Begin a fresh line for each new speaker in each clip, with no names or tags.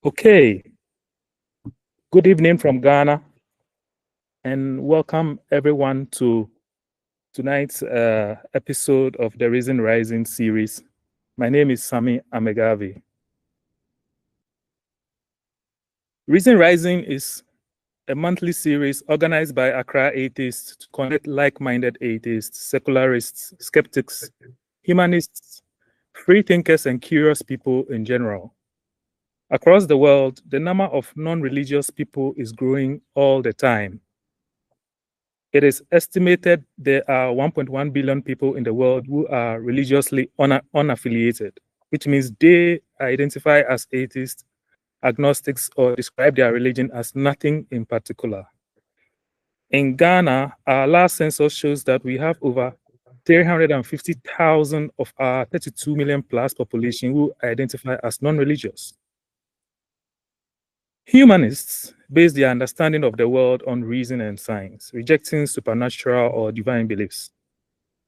Okay, good evening from Ghana, and welcome everyone to tonight's episode of the Reason Rising series. My name is Sami Amegavi. Reason Rising is a monthly series organized by Accra atheists to connect like-minded atheists, secularists, skeptics, humanists, free thinkers, and curious people in general. Across the world, the number of non-religious people is growing all the time. It is estimated there are 1.1 billion people in the world who are religiously unaffiliated, which means they identify as atheists, agnostics, or describe their religion as nothing in particular. In Ghana, our last census shows that we have over 350,000 of our 32 million plus population who identify as non-religious. Humanists base their understanding of the world on reason and science, rejecting supernatural or divine beliefs.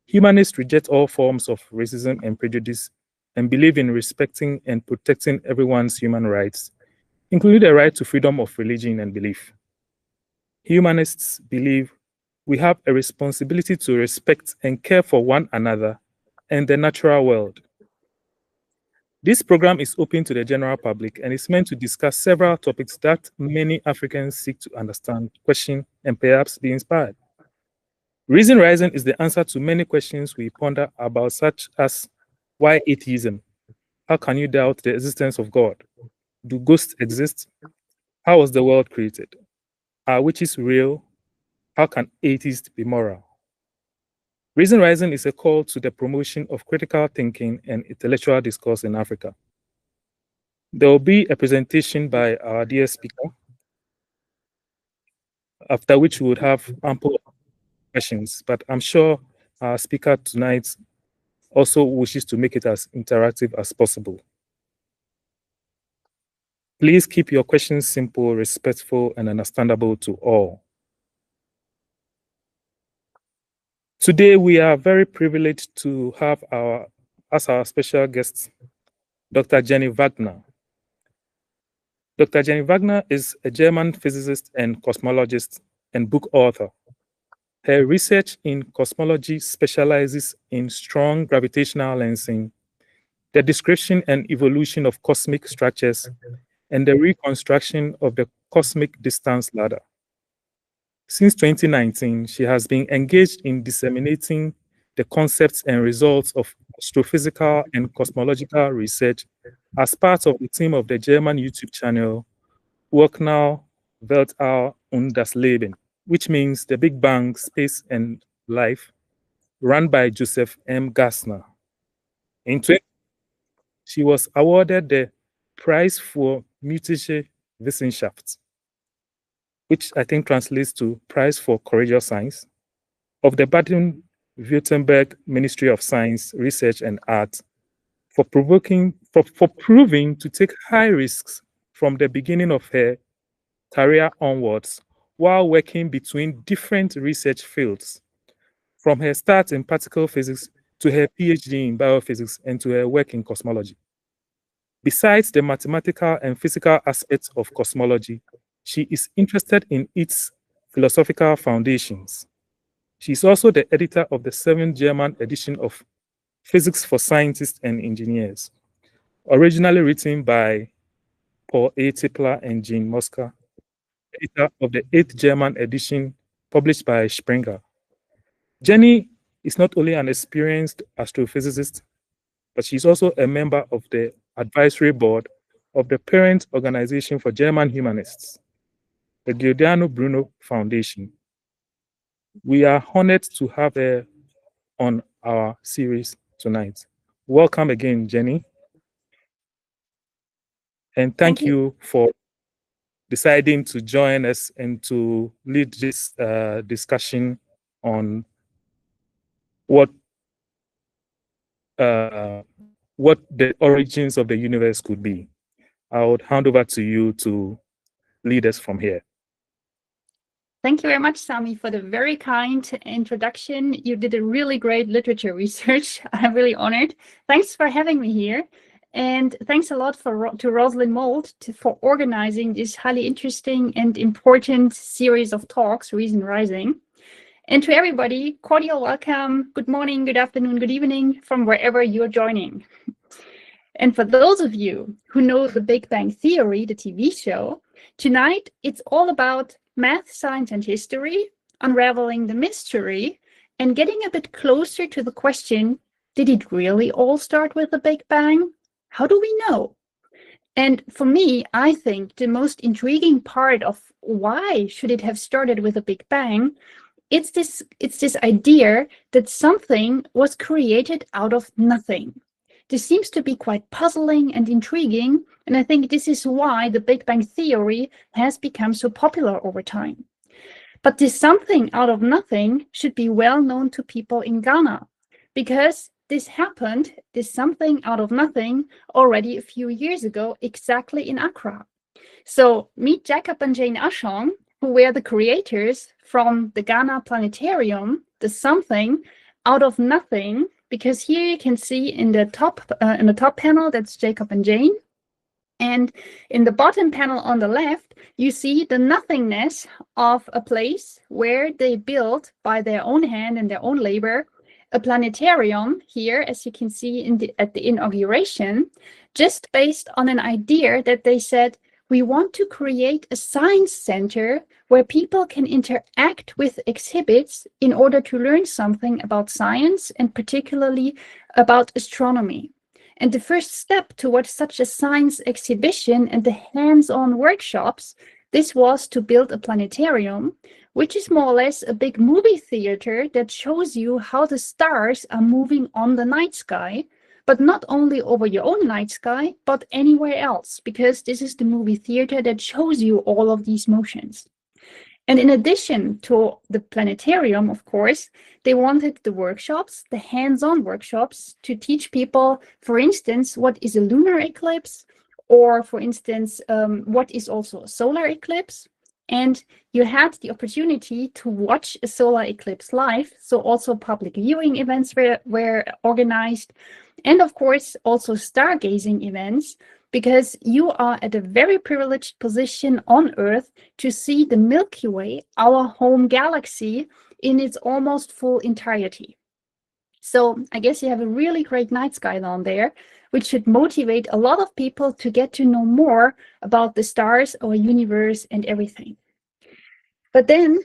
Humanists reject all forms of racism and prejudice and believe in respecting and protecting everyone's human rights, including the right to freedom of religion and belief. Humanists believe we have a responsibility to respect and care for one another and the natural world. This program is open to the general public and is meant to discuss several topics that many Africans seek to understand, question, and perhaps be inspired. Reason Rising is the answer to many questions we ponder about, such as why atheism? How can you doubt the existence of God? Do ghosts exist? How was the world created? Are witches real? How can atheists be moral? Reason Rising is a call to the promotion of critical thinking and intellectual discourse in Africa. There will be a presentation by our dear speaker, after which we would have ample questions, but I'm sure our speaker tonight also wishes to make it as interactive as possible. Please keep your questions simple, respectful, and understandable to all. Today, we are very privileged to have as our special guest, Dr. Jenny Wagner. Dr. Jenny Wagner is a German physicist and cosmologist and book author. Her research in cosmology specializes in strong gravitational lensing, the description and evolution of cosmic structures, and the reconstruction of the cosmic distance ladder. Since 2019, she has been engaged in disseminating the concepts and results of astrophysical and cosmological research as part of the team of the German YouTube channel Wagner Weltall und das Leben, which means the Big Bang, Space and Life, run by Joseph M. Gassner. In 2020, she was awarded the Prize for Mutige Wissenschaft, which I think translates to Prize for Courageous Science, of the Baden-Württemberg Ministry of Science, Research and Art for proving to take high risks from the beginning of her career onwards while working between different research fields, from her start in particle physics to her PhD in biophysics and to her work in cosmology. Besides the mathematical and physical aspects of cosmology, she is interested in its philosophical foundations. She is also the editor of the 7th German edition of Physics for Scientists and Engineers, originally written by Paul A. Tipler and Jean Moska, editor of the 8th German edition published by Springer. Jenny is not only an experienced astrophysicist, but she's also a member of the advisory board of the parent organization for German humanists, the Giordano Bruno Foundation. We are honored to have her on our series tonight. Welcome again, Jenny. And thank you for deciding to join us and to lead this discussion on what the origins of the universe could be. I would hand over to you to lead us from here.
Thank you very much, Sami, for the very kind introduction. You did a really great literature research. I'm really honored. Thanks for having me here. And thanks a lot to Roslyn Mould for organizing this highly interesting and important series of talks, Reason Rising. And to everybody, cordial welcome. Good morning, good afternoon, good evening from wherever you're joining. And for those of you who know the Big Bang Theory, the TV show, tonight it's all about math, science, and history, unraveling the mystery, and getting a bit closer to the question, did it really all start with the Big Bang? How do we know? And for me, I think the most intriguing part of why should it have started with a Big Bang, it's this idea that something was created out of nothing. This seems to be quite puzzling and intriguing, and I think this is why the Big Bang Theory has become so popular over time. But this something out of nothing should be well known to people in Ghana, because this happened, this something out of nothing, already a few years ago, exactly in Accra. So meet Jacob and Jane Ashong, who were the creators from the Ghana Planetarium, the something out of nothing, because here you can see in the top panel, that's Jacob and Jane. And in the bottom panel on the left, you see the nothingness of a place where they built by their own hand and their own labor a planetarium here, as you can see at the inauguration, just based on an idea that they said, we want to create a science center where people can interact with exhibits in order to learn something about science and particularly about astronomy. And the first step towards such a science exhibition and the hands-on workshops, this was to build a planetarium, which is more or less a big movie theater that shows you how the stars are moving on the night sky, but not only over your own night sky, but anywhere else, because this is the movie theater that shows you all of these motions. And in addition to the planetarium, of course, they wanted the workshops, the hands-on workshops, to teach people, for instance, what is a lunar eclipse, or for instance, what is also a solar eclipse. And you had the opportunity to watch a solar eclipse live, so also public viewing events were organized, and of course, also stargazing events, because you are at a very privileged position on Earth to see the Milky Way, our home galaxy, in its almost full entirety. So I guess you have a really great night sky down there, which should motivate a lot of people to get to know more about the stars, our universe, and everything. But then,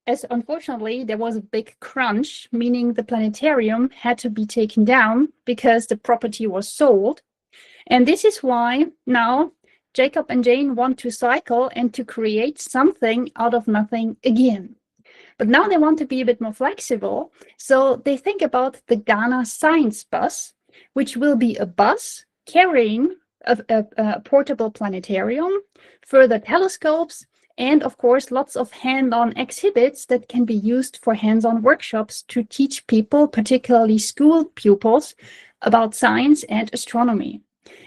as unfortunately there was a big crunch, meaning the planetarium had to be taken down because the property was sold. And this is why now Jacob and Jane want to cycle and to create something out of nothing again. But now they want to be a bit more flexible. So they think about the Ghana Science Bus, which will be a bus carrying a portable planetarium, further telescopes, and of course, lots of hand-on exhibits that can be used for hands-on workshops to teach people, particularly school pupils, about science and astronomy.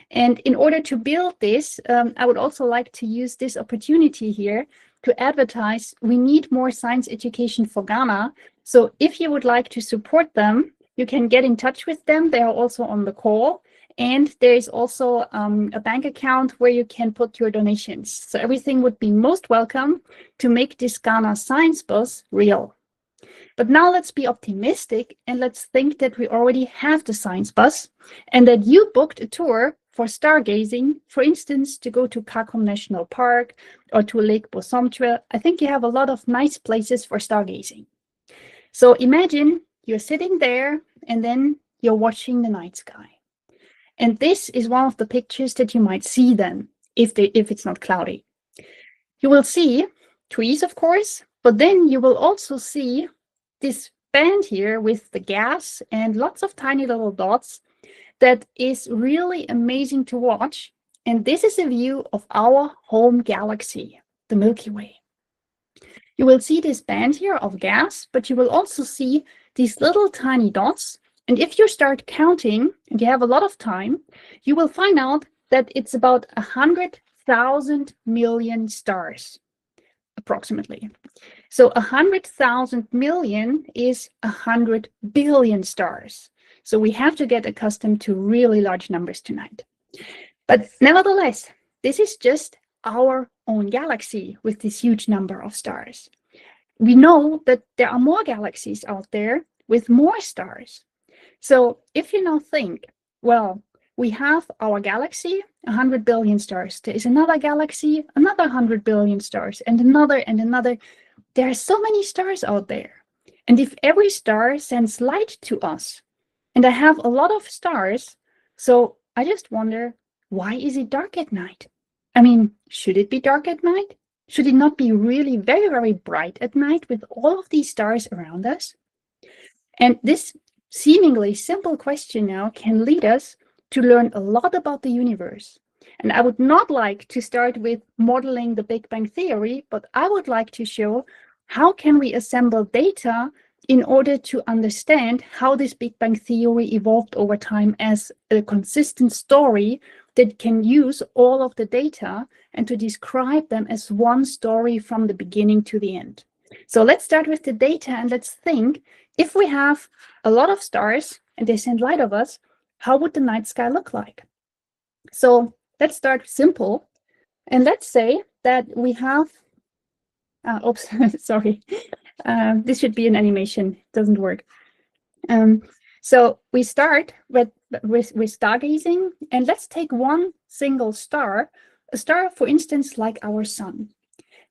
And in order to build this, I would also like to use this opportunity here to advertise we need more science education for Ghana. So if you would like to support them, you can get in touch with them. They are also on the call. And there is also a bank account where you can put your donations. So everything would be most welcome to make this Ghana Science Bus real. But now let's be optimistic and let's think that we already have the science bus and that you booked a tour for stargazing, for instance, to go to Kakom National Park or to Lake Bosomtwe. I think you have a lot of nice places for stargazing. So imagine you're sitting there and then you're watching the night sky. And this is one of the pictures that you might see then, if it's not cloudy. You will see trees, of course, but then you will also see this band here with the gas and lots of tiny little dots that is really amazing to watch. And this is a view of our home galaxy, the Milky Way. You will see this band here of gas, but you will also see these little tiny dots. And if you start counting, and you have a lot of time, you will find out that it's about 100,000 million stars, approximately. So 100,000 million is 100 billion stars. So we have to get accustomed to really large numbers tonight. But nevertheless, this is just our own galaxy with this huge number of stars. We know that there are more galaxies out there with more stars. So if you now think, well, we have our galaxy, 100 billion stars. There is another galaxy, another 100 billion stars, and another and another. There are so many stars out there. And if every star sends light to us, and I have a lot of stars, so I just wonder, why is it dark at night? I mean, should it be dark at night? Should it not be really very, very bright at night with all of these stars around us? And this seemingly simple question now can lead us to learn a lot about the universe. And I would not like to start with modeling the Big Bang Theory, but I would like to show how can we assemble data in order to understand how this Big Bang Theory evolved over time as a consistent story that can use all of the data and to describe them as one story from the beginning to the end. So let's start with the data and let's think, if we have a lot of stars and they send light of us, how would the night sky look like? So let's start simple. And let's say that we have, oops, sorry. This should be an animation, it doesn't work. So we start with stargazing, and let's take one single star, a star, for instance, like our sun.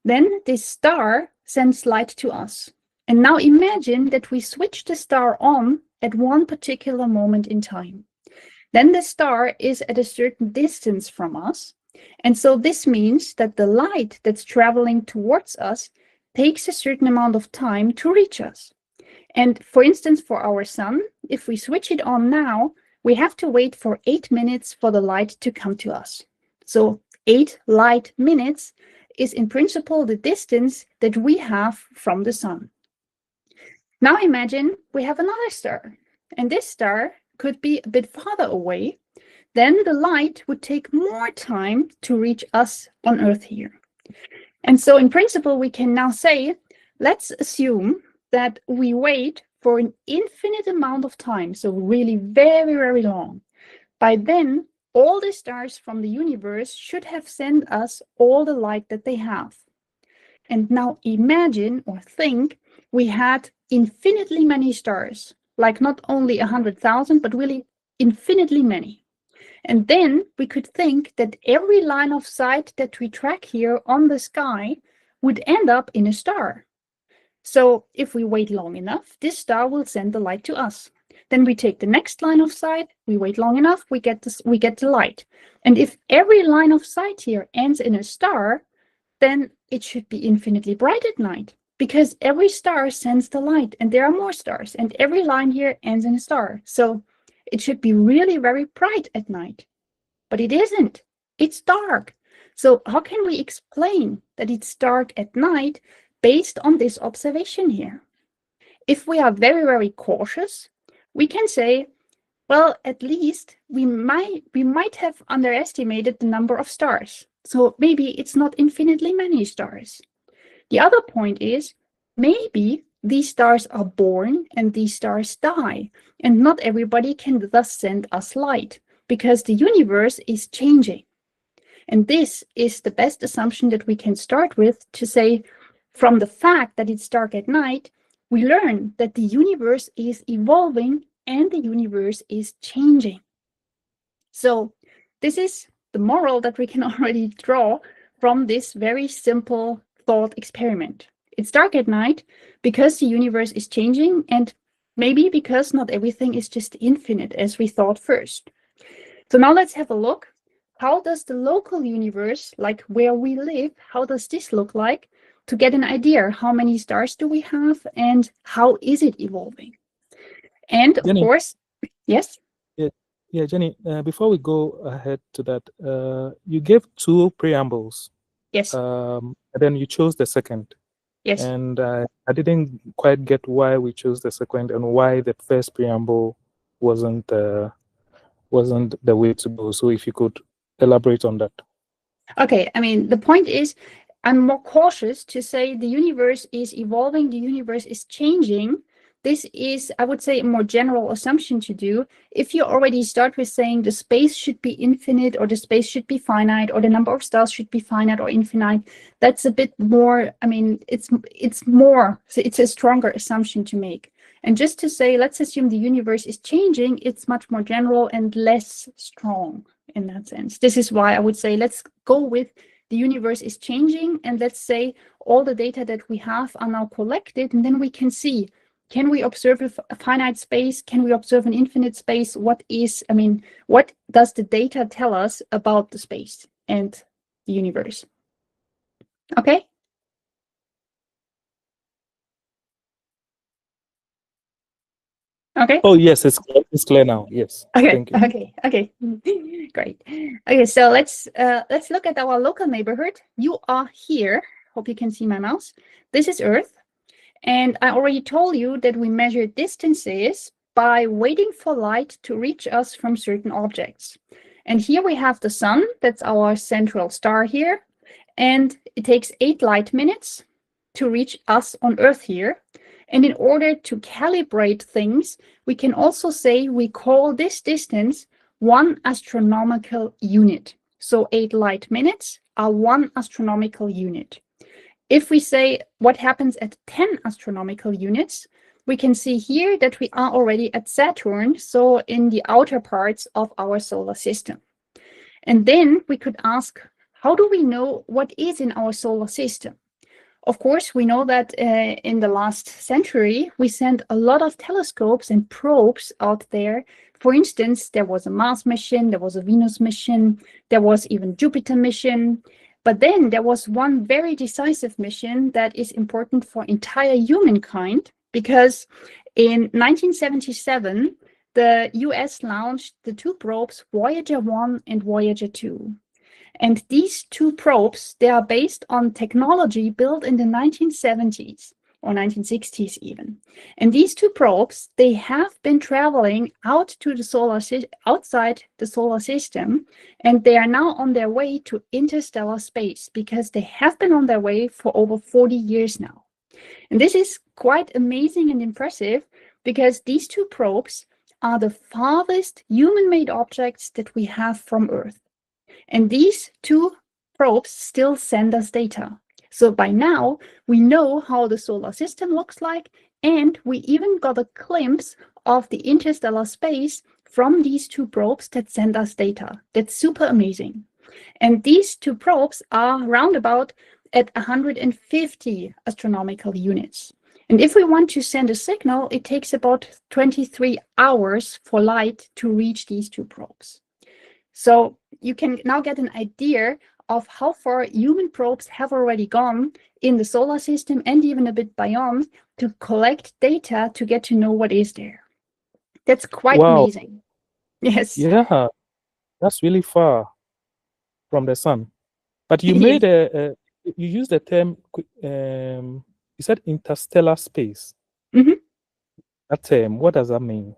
Then this star sends light to us. And now imagine that we switch the star on at one particular moment in time. Then the star is at a certain distance from us. And so this means that the light that's traveling towards us takes a certain amount of time to reach us. And for instance, for our sun, if we switch it on now, we have to wait for 8 minutes for the light to come to us. So 8 light minutes is in principle the distance that we have from the sun. Now imagine we have another star, and this star could be a bit farther away. Then the light would take more time to reach us on Earth here. And so in principle, we can now say, let's assume that we wait for an infinite amount of time, so really very, very long. By then, all the stars from the universe should have sent us all the light that they have. And now imagine or think we had infinitely many stars, like not only 100,000, but really infinitely many. And then we could think that every line of sight that we track here on the sky would end up in a star. So if we wait long enough, this star will send the light to us. Then we take the next line of sight, we wait long enough, we get the light. And if every line of sight here ends in a star, then it should be infinitely bright at night, because every star sends the light and there are more stars, and every line here ends in a star. So it should be really very bright at night, but it isn't. It's dark. So how can we explain that it's dark at night based on this observation here? If we are very, very cautious, we can say, well, at least we might have underestimated the number of stars. So maybe it's not infinitely many stars. The other point is, maybe these stars are born and these stars die, and not everybody can thus send us light, because the universe is changing. And this is the best assumption that we can start with, to say, from the fact that it's dark at night, we learn that the universe is evolving and the universe is changing. So this is the moral that we can already draw from this very simple thought experiment. It's dark at night because the universe is changing, and maybe because not everything is just infinite as we thought first. So now let's have a look. How does the local universe, like where we live, how does this look like, to get an idea how many stars do we have and how is it evolving? And of
Jenny,
course, yes?
Yeah, Jenny, before we go ahead to that, you gave 2 preambles.
Yes.
And then you chose the second.
Yes.
And I didn't quite get why we chose the second and why the first preamble wasn't the way to go. So if you could elaborate on that.
Okay, I mean, the point is, I'm more cautious to say the universe is evolving, the universe is changing, this is, I would say, a more general assumption to do. If you already start with saying the space should be infinite, or the space should be finite, or the number of stars should be finite or infinite, that's a bit more, I mean, it's a stronger assumption to make. And just to say, let's assume the universe is changing, it's much more general and less strong in that sense. This is why I would say, let's go with the universe is changing, and let's say all the data that we have are now collected, and then we can see, can we observe a finite space? Can we observe an infinite space? What does the data tell us about the space and the universe? Okay. Okay.
Oh yes, it's clear now. Yes.
Okay.
Thank you.
Okay. Great. Okay, so let's look at our local neighborhood. You are here. Hope you can see my mouse. This is Earth, and I already told you that we measure distances by waiting for light to reach us from certain objects. And here we have the sun. That's our central star here, and it takes 8 light minutes to reach us on Earth here. And in order to calibrate things, we can also say we call this distance 1 astronomical unit. So 8 light minutes are 1 astronomical unit. If we say what happens at 10 astronomical units, we can see here that we are already at Saturn, so in the outer parts of our solar system. And then we could ask, how do we know what is in our solar system? Of course, we know that in the last century, we sent a lot of telescopes and probes out there. For instance, there was a Mars mission, there was a Venus mission, there was even Jupiter mission. But then there was one very decisive mission that is important for entire humankind, because in 1977, the US launched the 2 probes, Voyager 1 and Voyager 2. And these 2 probes, they are based on technology built in the 1970s or 1960s even. And these 2 probes, they have been traveling out to the outside the solar system, and they are now on their way to interstellar space, because they have been on their way for over 40 years now. And this is quite amazing and impressive, because these 2 probes are the farthest human-made objects that we have from Earth. And these 2 probes still send us data. So by now, we know how the solar system looks like, and we even got a glimpse of the interstellar space from these 2 probes that send us data. That's super amazing. And these 2 probes are roundabout at 150 astronomical units. And if we want to send a signal, it takes about 23 hours for light to reach these 2 probes. So you can now get an idea of how far human probes have already gone in the solar system and even a bit beyond to collect data to get to know what is there. That's quite amazing. Yes.
Yeah, that's really far from the sun. But you made you used the term, you said interstellar space.
Mm-hmm.
That term, what does that mean?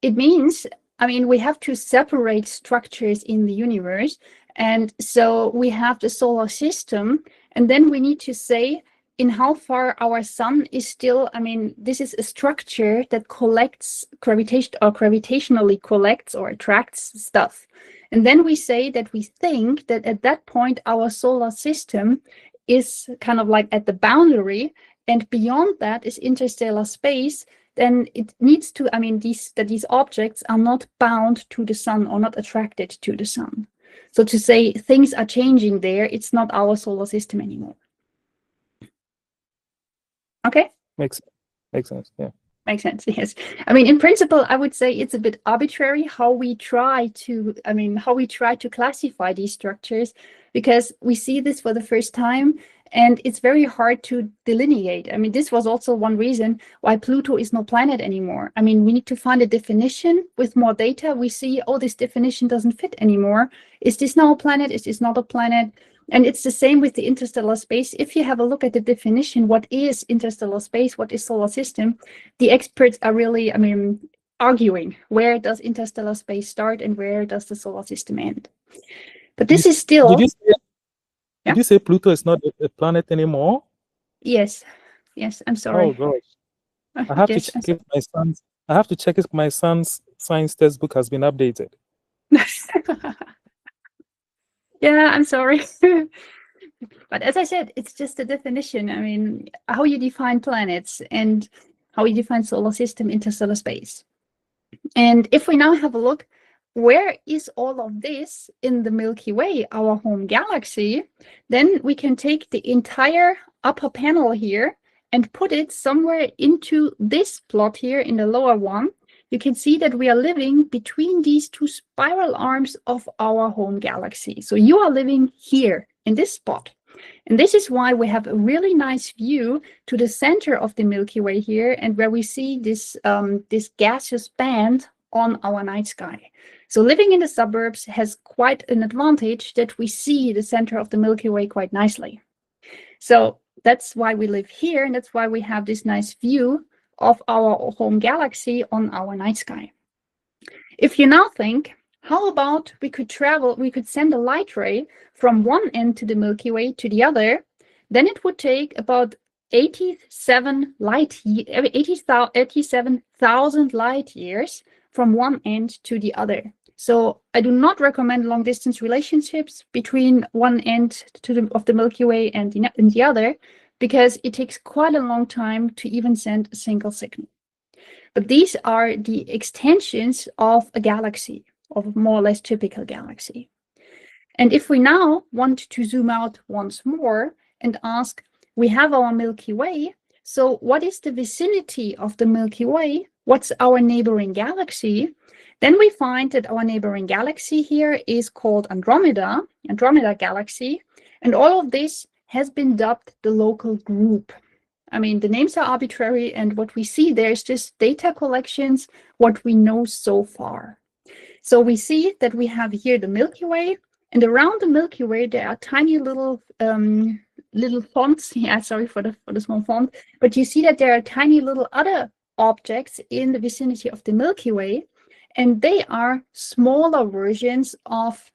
It means, I mean, we have to separate structures in the universe. And so we have the solar system, and then we need to say in how far our sun is still, I mean, this is a structure that collects gravitationally collects or attracts stuff. And then we say that we think that at that point, our solar system is kind of like at the boundary, and beyond that is interstellar space. Then it needs to, I mean, these objects are not bound to the sun or not attracted to the sun. So to say things are changing there, it's not our solar system anymore. Okay?
Makes sense, yeah.
Makes sense, yes. I mean, in principle, I would say it's a bit arbitrary how we try to classify these structures, because we see this for the first time, and it's very hard to delineate. I mean, this was also one reason why Pluto is no planet anymore. I mean, we need to find a definition. With more data, we see, oh, this definition doesn't fit anymore. Is this now a planet? Is this not a planet? And it's the same with the interstellar space. If you have a look at the definition, what is interstellar space, what is solar system, the experts are really, I mean, arguing where does interstellar space start and where does the solar system end. But this is still...
Did you say Pluto is not a planet anymore?
Yes. I'm sorry.
Oh, gosh. I have
Yes,
to check if my son's science textbook has been updated.
yeah, I'm sorry. But as I said, it's just a definition. I mean, how you define planets and how you define solar system, interstellar space. And if we now have a look, where is all of this in the Milky Way, our home galaxy, then we can take the entire upper panel here and put it somewhere into this plot here in the lower one. You can see that we are living between these two spiral arms of our home galaxy. So you are living here in this spot. And this is why we have a really nice view to the center of the Milky Way here, and where we see this, this gaseous band on our night sky. So living in the suburbs has quite an advantage that we see the center of the Milky Way quite nicely. So that's why we live here, and that's why we have this nice view of our home galaxy on our night sky. If you now think, how about we could send a light ray from one end to the Milky Way to the other, then it would take about 87,000 light years from one end to the other. So I do not recommend long distance relationships between one end of the Milky Way and the other, because it takes quite a long time to even send a single signal. But these are the extensions of a galaxy, of a more or less typical galaxy. And if we now want to zoom out once more and ask, we have our Milky Way, so what is the vicinity of the Milky Way? What's our neighboring galaxy? Then we find that our neighboring galaxy here is called Andromeda Galaxy, and all of this has been dubbed the local group. I mean, the names are arbitrary, and what we see there is just data collections, what we know so far. So we see that we have here the Milky Way, and around the Milky Way there are tiny little fonts. Yeah, sorry for the small font, but you see that there are tiny little other objects in the vicinity of the Milky Way, and they are smaller versions of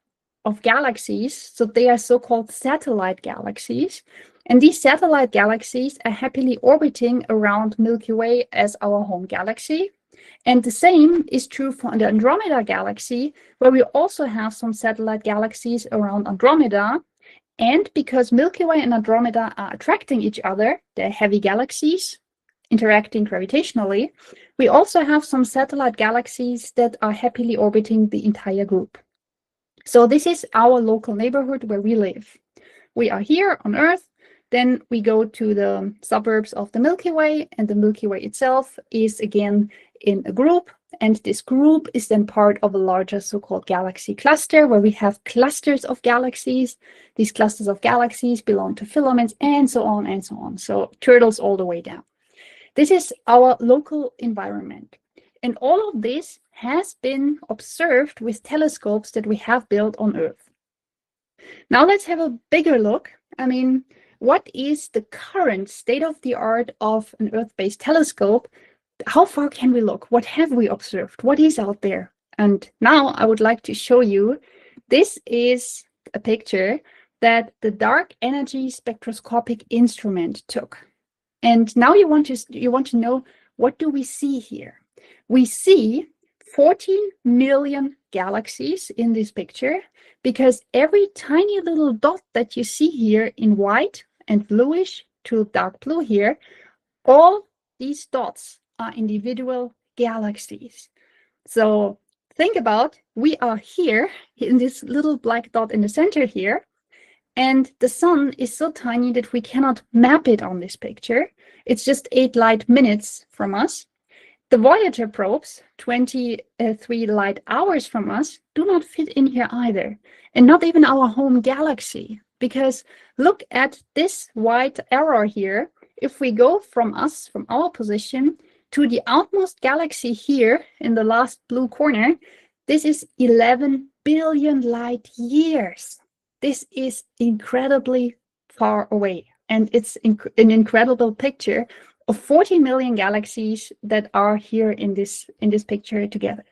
galaxies. So they are so-called satellite galaxies. And these satellite galaxies are happily orbiting around Milky Way as our home galaxy. And the same is true for the Andromeda Galaxy, where we also have some satellite galaxies around Andromeda. And because Milky Way and Andromeda are attracting each other, they're heavy galaxies interacting gravitationally, we also have some satellite galaxies that are happily orbiting the entire group. So this is our local neighborhood where we live. We are here on Earth. Then we go to the suburbs of the Milky Way, and the Milky Way itself is again in a group. And this group is then part of a larger so-called galaxy cluster, where we have clusters of galaxies. These clusters of galaxies belong to filaments, and so on and so on. So turtles all the way down. This is our local environment. And all of this has been observed with telescopes that we have built on Earth. Now let's have a bigger look. I mean, what is the current state-of-the-art of an Earth-based telescope? How far can we look? What have we observed? What is out there? And now I would like to show you, this is a picture that the Dark Energy Spectroscopic Instrument took. And now you want to know, what do we see here? We see 14 million galaxies in this picture, because every tiny little dot that you see here in white and bluish to dark blue here, all these dots are individual galaxies. So think about, we are here in this little black dot in the center here, and the sun is so tiny that we cannot map it on this picture. It's just 8 light minutes from us. The Voyager probes, 23 light hours from us, do not fit in here either. And not even our home galaxy. Because look at this white arrow here. If we go from us, from our position, to the outmost galaxy here in the last blue corner, this is 11 billion light years. This is incredibly far away. And it's an incredible picture of 14 million galaxies that are here in this picture together.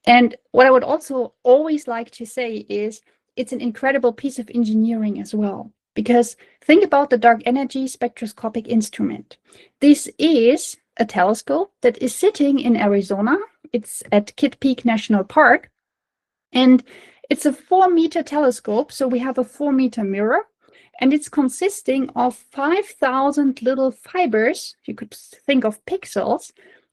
And what I would also always like to say is, it's an incredible piece of engineering as well. Because think about the Dark Energy Spectroscopic Instrument. This is a telescope that is sitting in Arizona. It's at Kitt Peak National Park. And it's a 4-meter telescope. So we have a 4-meter mirror. And it's consisting of 5,000 little fibers. You could think of pixels.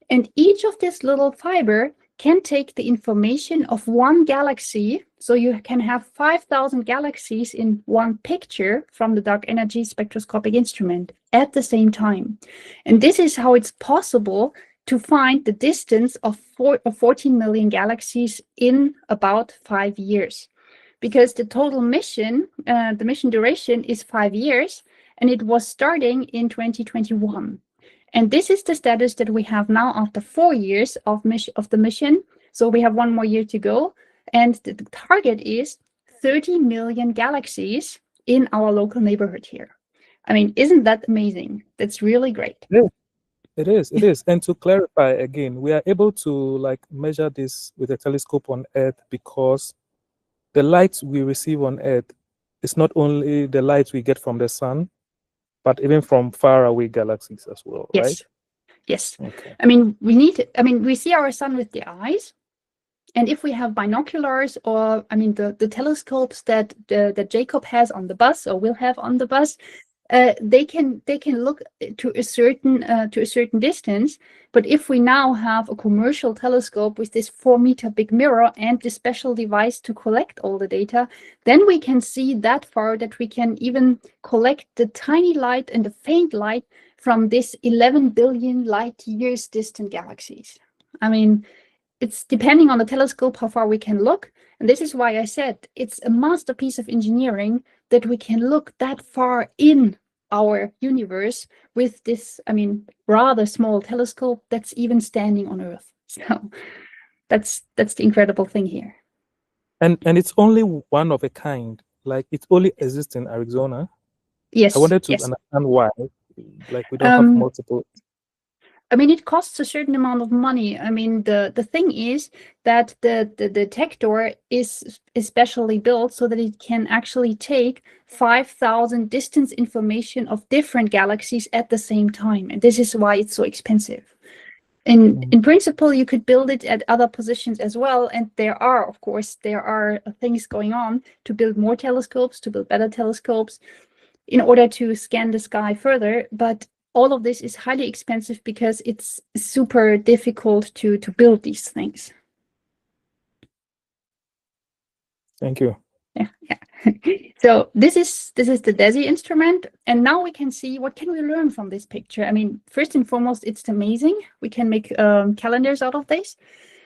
And each of this little fiber can take the information of one galaxy. So you can have 5,000 galaxies in one picture from the dark energy spectroscopic instrument at the same time. And this is how it's possible to find the distance of 14 million galaxies in about 5 years. Because the total mission, the mission duration is 5 years, and it was starting in 2021. And this is the status that we have now after 4 years of the mission. So we have 1 more year to go. And the target is 30 million galaxies in our local neighborhood here. I mean, isn't that amazing? That's really great.
Yeah, it is. It is. And to clarify again, we are able to measure this with a telescope on Earth because the light we receive on Earth is not only the light we get from the sun, but even from far away galaxies as well,
Yes.
right?
Yes.
Okay.
I mean, we see our sun with the eyes. And if we have binoculars or, the telescopes that Jacob has on the bus or will have on the bus, they can look to a certain distance. But if we now have a commercial telescope with this 4-meter big mirror and this special device to collect all the data, then we can see that far that we can even collect the tiny light and the faint light from this 11 billion light years distant galaxies. I mean, it's depending on the telescope how far we can look. And this is why I said it's a masterpiece of engineering that we can look that far in our universe with this, rather small telescope that's even standing on Earth. So that's the incredible thing here.
And it's only one of a kind. Like it only exists in Arizona.
Yes.
I wanted to understand why. Like we don't have multiple.
It costs a certain amount of money. The thing is that the detector is especially built so that it can actually take 5,000 distance information of different galaxies at the same time. And this is why it's so expensive. In principle, you could build it at other positions as well. And there are things going on to build more telescopes, to build better telescopes in order to scan the sky further. But all of this is highly expensive because it's super difficult to build these things.
Thank you.
Yeah. So this is the DESI instrument, and now we can see what can we learn from this picture. First and foremost, it's amazing. We can make calendars out of this.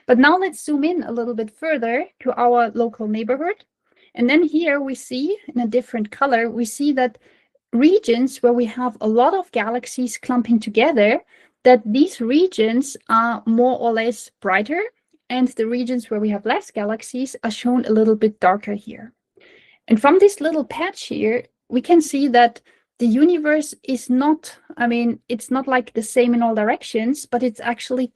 But now let's zoom in a little bit further to our local neighborhood. And then here we see in a different color, we see that regions where we have a lot of galaxies clumping together, that these regions are more or less brighter, and the regions where we have less galaxies are shown a little bit darker here. And from this little patch here, we can see that the universe is not, it's not like the same in all directions, but it's actually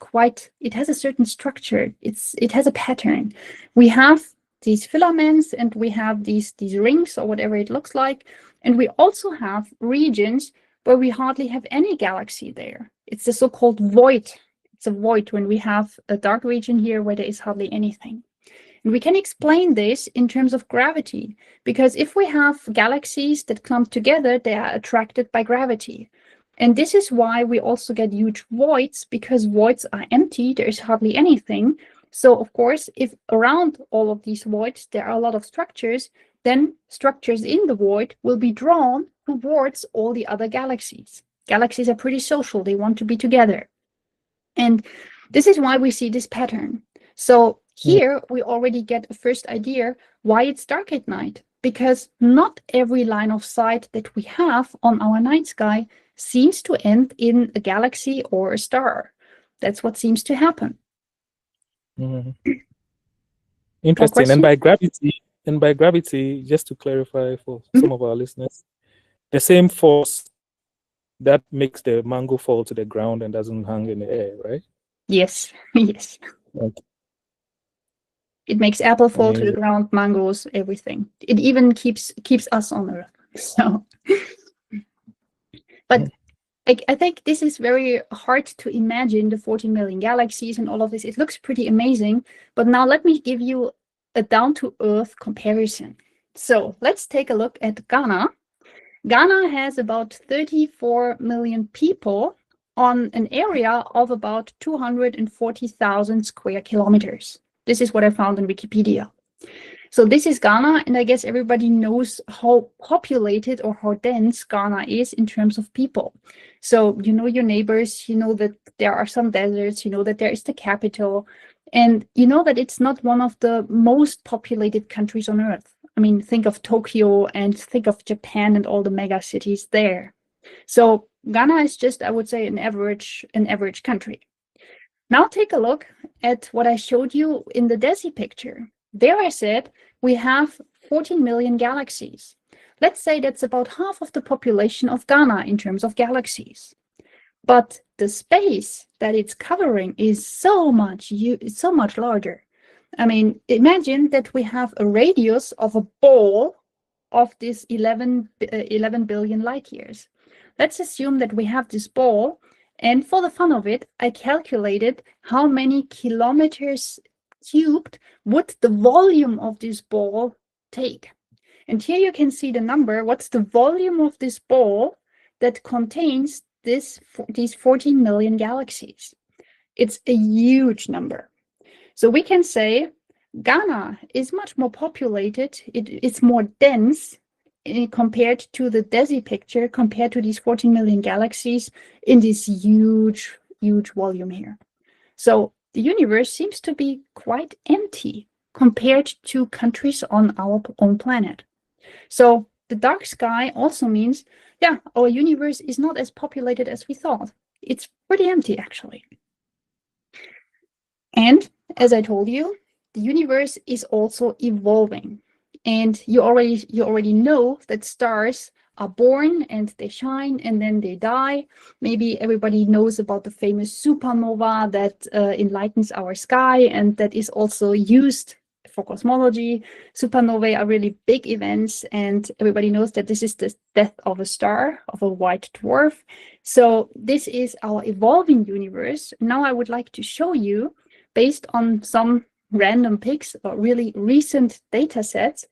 it has a certain structure. It has a pattern. We have these filaments and we have these rings or whatever it looks like. And we also have regions where we hardly have any galaxy there. It's the so-called void. It's a void when we have a dark region here where there is hardly anything. And we can explain this in terms of gravity, because if we have galaxies that clump together, they are attracted by gravity. And this is why we also get huge voids, because voids are empty, there is hardly anything. So of course, if around all of these voids, there are a lot of structures, then structures in the void will be drawn towards all the other galaxies. Galaxies are pretty social, they want to be together. And this is why we see this pattern. So here we already get a first idea why it's dark at night, because not every line of sight that we have on our night sky seems to end in a galaxy or a star. That's what seems to happen.
Interesting. And by gravity, just to clarify for some of our listeners, the same force that makes the mango fall to the ground and doesn't hang in the air, right?
Yes. Yes.
Okay.
It makes apple fall to the ground, mangoes, everything. It even keeps us on Earth. So, but I think this is very hard to imagine, the 14 million galaxies and all of this. It looks pretty amazing, but now let me give you a down-to-earth comparison. So let's take a look at Ghana. Ghana has about 34 million people on an area of about 240,000 square kilometers. This is what I found on Wikipedia. So this is Ghana, and I guess everybody knows how populated or how dense Ghana is in terms of people. So you know your neighbors, you know that there are some deserts, you know that there is the capital, and you know that it's not one of the most populated countries on Earth. I mean, think of Tokyo and think of Japan and all the mega cities there. So Ghana is just, I would say, an average country. Now take a look at what I showed you in the DESI picture. There I said we have 14 million galaxies. Let's say that's about half of the population of Ghana in terms of galaxies. But the space that it's covering is so much larger. I mean, imagine that we have a radius of a ball of this 11 billion light years. Let's assume that we have this ball, and for the fun of it, I calculated how many kilometers cubed would the volume of this ball take. And here you can see the number. What's the volume of this ball that contains these 14 million galaxies? It's a huge number. So we can say Ghana is much more populated. It's more dense compared to the DESI picture, compared to these 14 million galaxies in this huge volume here. So the universe seems to be quite empty compared to countries on our own planet. So the dark sky also means, yeah, our universe is not as populated as we thought. It's pretty empty, actually. And as I told you, the universe is also evolving. And you already know that stars are born and they shine and then they die. Maybe everybody knows about the famous supernova that enlightens our sky and that is also used for cosmology. Supernovae are really big events, and everybody knows that this is the death of a star, of a white dwarf. So this is our evolving universe. Now I would like to show you, based on some random picks or really recent data sets,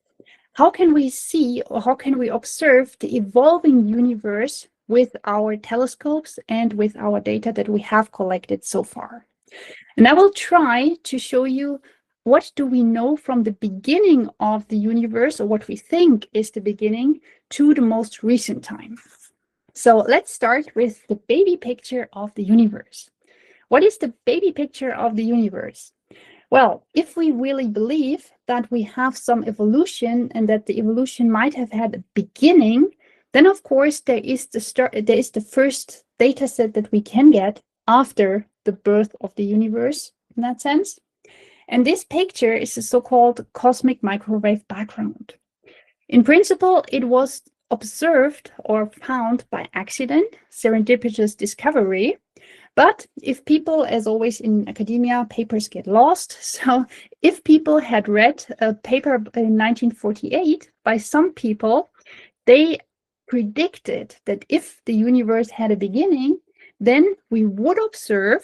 how can we see or how can we observe the evolving universe with our telescopes and with our data that we have collected so far. And I will try to show you what do we know from the beginning of the universe, or what we think is the beginning, to the most recent time. So let's start with the baby picture of the universe. What is the baby picture of the universe? Well, if we really believe that we have some evolution and that the evolution might have had a beginning, then of course there is the first data set that we can get after the birth of the universe, in that sense. And this picture is a so-called cosmic microwave background. In principle, it was observed or found by accident, serendipitous discovery. But if people, as always in academia, papers get lost. So if people had read a paper in 1948 by some people, they predicted that if the universe had a beginning, then we would observe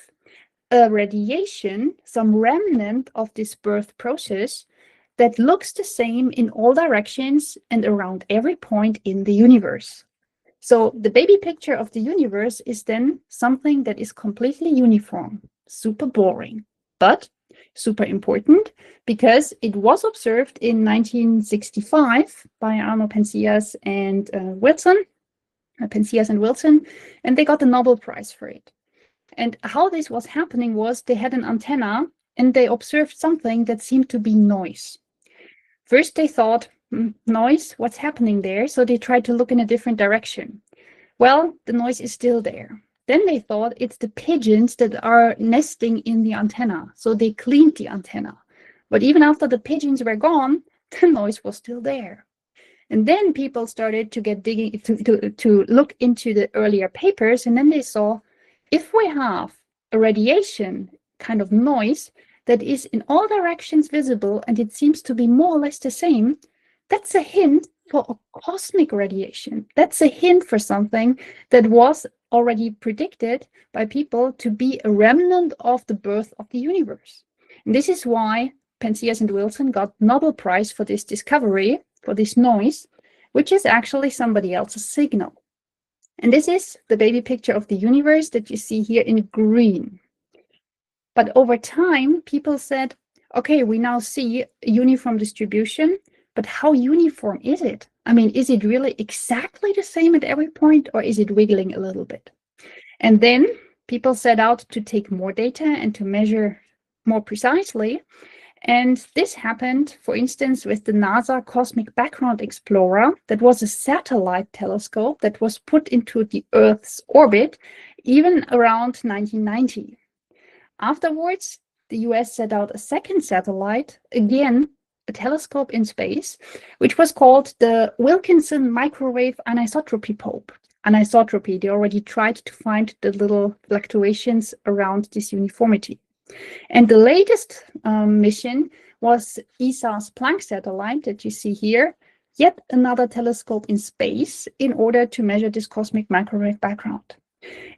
a radiation, some remnant of this birth process that looks the same in all directions and around every point in the universe. So the baby picture of the universe is then something that is completely uniform, super boring, but super important because it was observed in 1965 by Arno Penzias and Wilson, and they got the Nobel Prize for it. And how this was happening was they had an antenna and they observed something that seemed to be noise. First, they thought, noise, what's happening there? So they tried to look in a different direction. Well, the noise is still there. Then they thought it's the pigeons that are nesting in the antenna. So they cleaned the antenna. But even after the pigeons were gone, the noise was still there. And then people started to get digging to look into the earlier papers. And then they saw, if we have a radiation kind of noise that is in all directions visible, and it seems to be more or less the same, that's a hint for a cosmic radiation. That's a hint for something that was already predicted by people to be a remnant of the birth of the universe. And this is why Penzias and Wilson got Nobel Prize for this discovery, for this noise, which is actually somebody else's signal. And this is the baby picture of the universe that you see here in green. But over time, people said, okay, we now see a uniform distribution, but how uniform is it? I mean, is it really exactly the same at every point, or is it wiggling a little bit? And then people set out to take more data and to measure more precisely. And this happened, for instance, with the NASA Cosmic Background Explorer. That was a satellite telescope that was put into the Earth's orbit even around 1990. Afterwards, the US set out a second satellite, again, a telescope in space, which was called the Wilkinson Microwave Anisotropy Probe. Anisotropy, they already tried to find the little fluctuations around this uniformity. And the latest mission was ESA's Planck satellite that you see here, yet another telescope in space in order to measure this cosmic microwave background.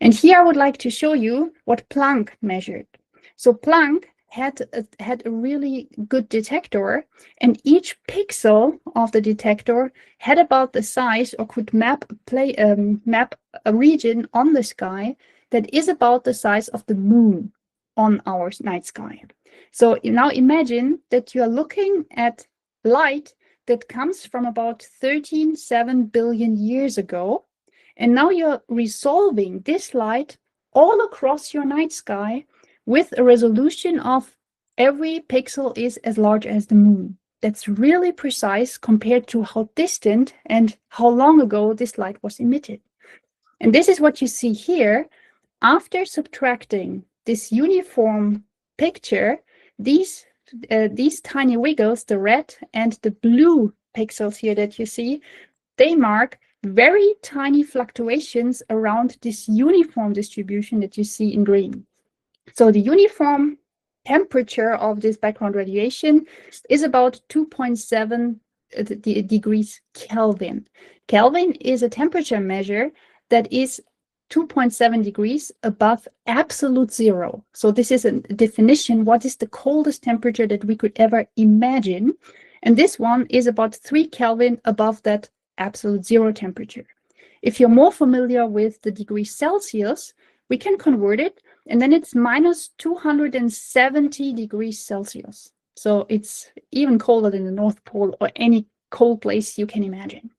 And here I would like to show you what Planck measured. So Planck had a really good detector, and each pixel of the detector had about the size, or could map a region on the sky that is about the size of the moon on our night sky. So now imagine that you are looking at light that comes from about 13.7 billion years ago, and now you're resolving this light all across your night sky with a resolution of every pixel is as large as the moon. That's really precise compared to how distant and how long ago this light was emitted. And this is what you see here. After subtracting this uniform picture, these tiny wiggles, the red and the blue pixels here that you see, they mark very tiny fluctuations around this uniform distribution that you see in green. So the uniform temperature of this background radiation is about 2.7 degrees Kelvin. Kelvin is a temperature measure that is 2.7 degrees above absolute zero. So this is a definition. What is the coldest temperature that we could ever imagine? And this one is about 3 Kelvin above that absolute zero temperature. If you're more familiar with the degrees Celsius, we can convert it, and then it's minus 270 degrees Celsius. So it's even colder than the North Pole or any cold place you can imagine.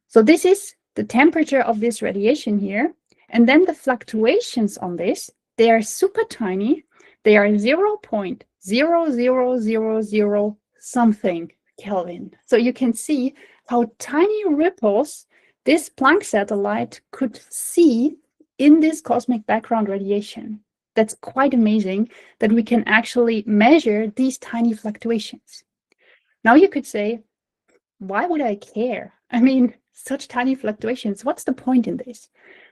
So this is the temperature of this radiation here. And then the fluctuations on this, they are super tiny. They are 0.0000 something Kelvin. So you can see how tiny ripples this Planck satellite could see in this cosmic background radiation. That's quite amazing that we can actually measure these tiny fluctuations. Now you could say, why would I care? I mean, such tiny fluctuations, what's the point in this?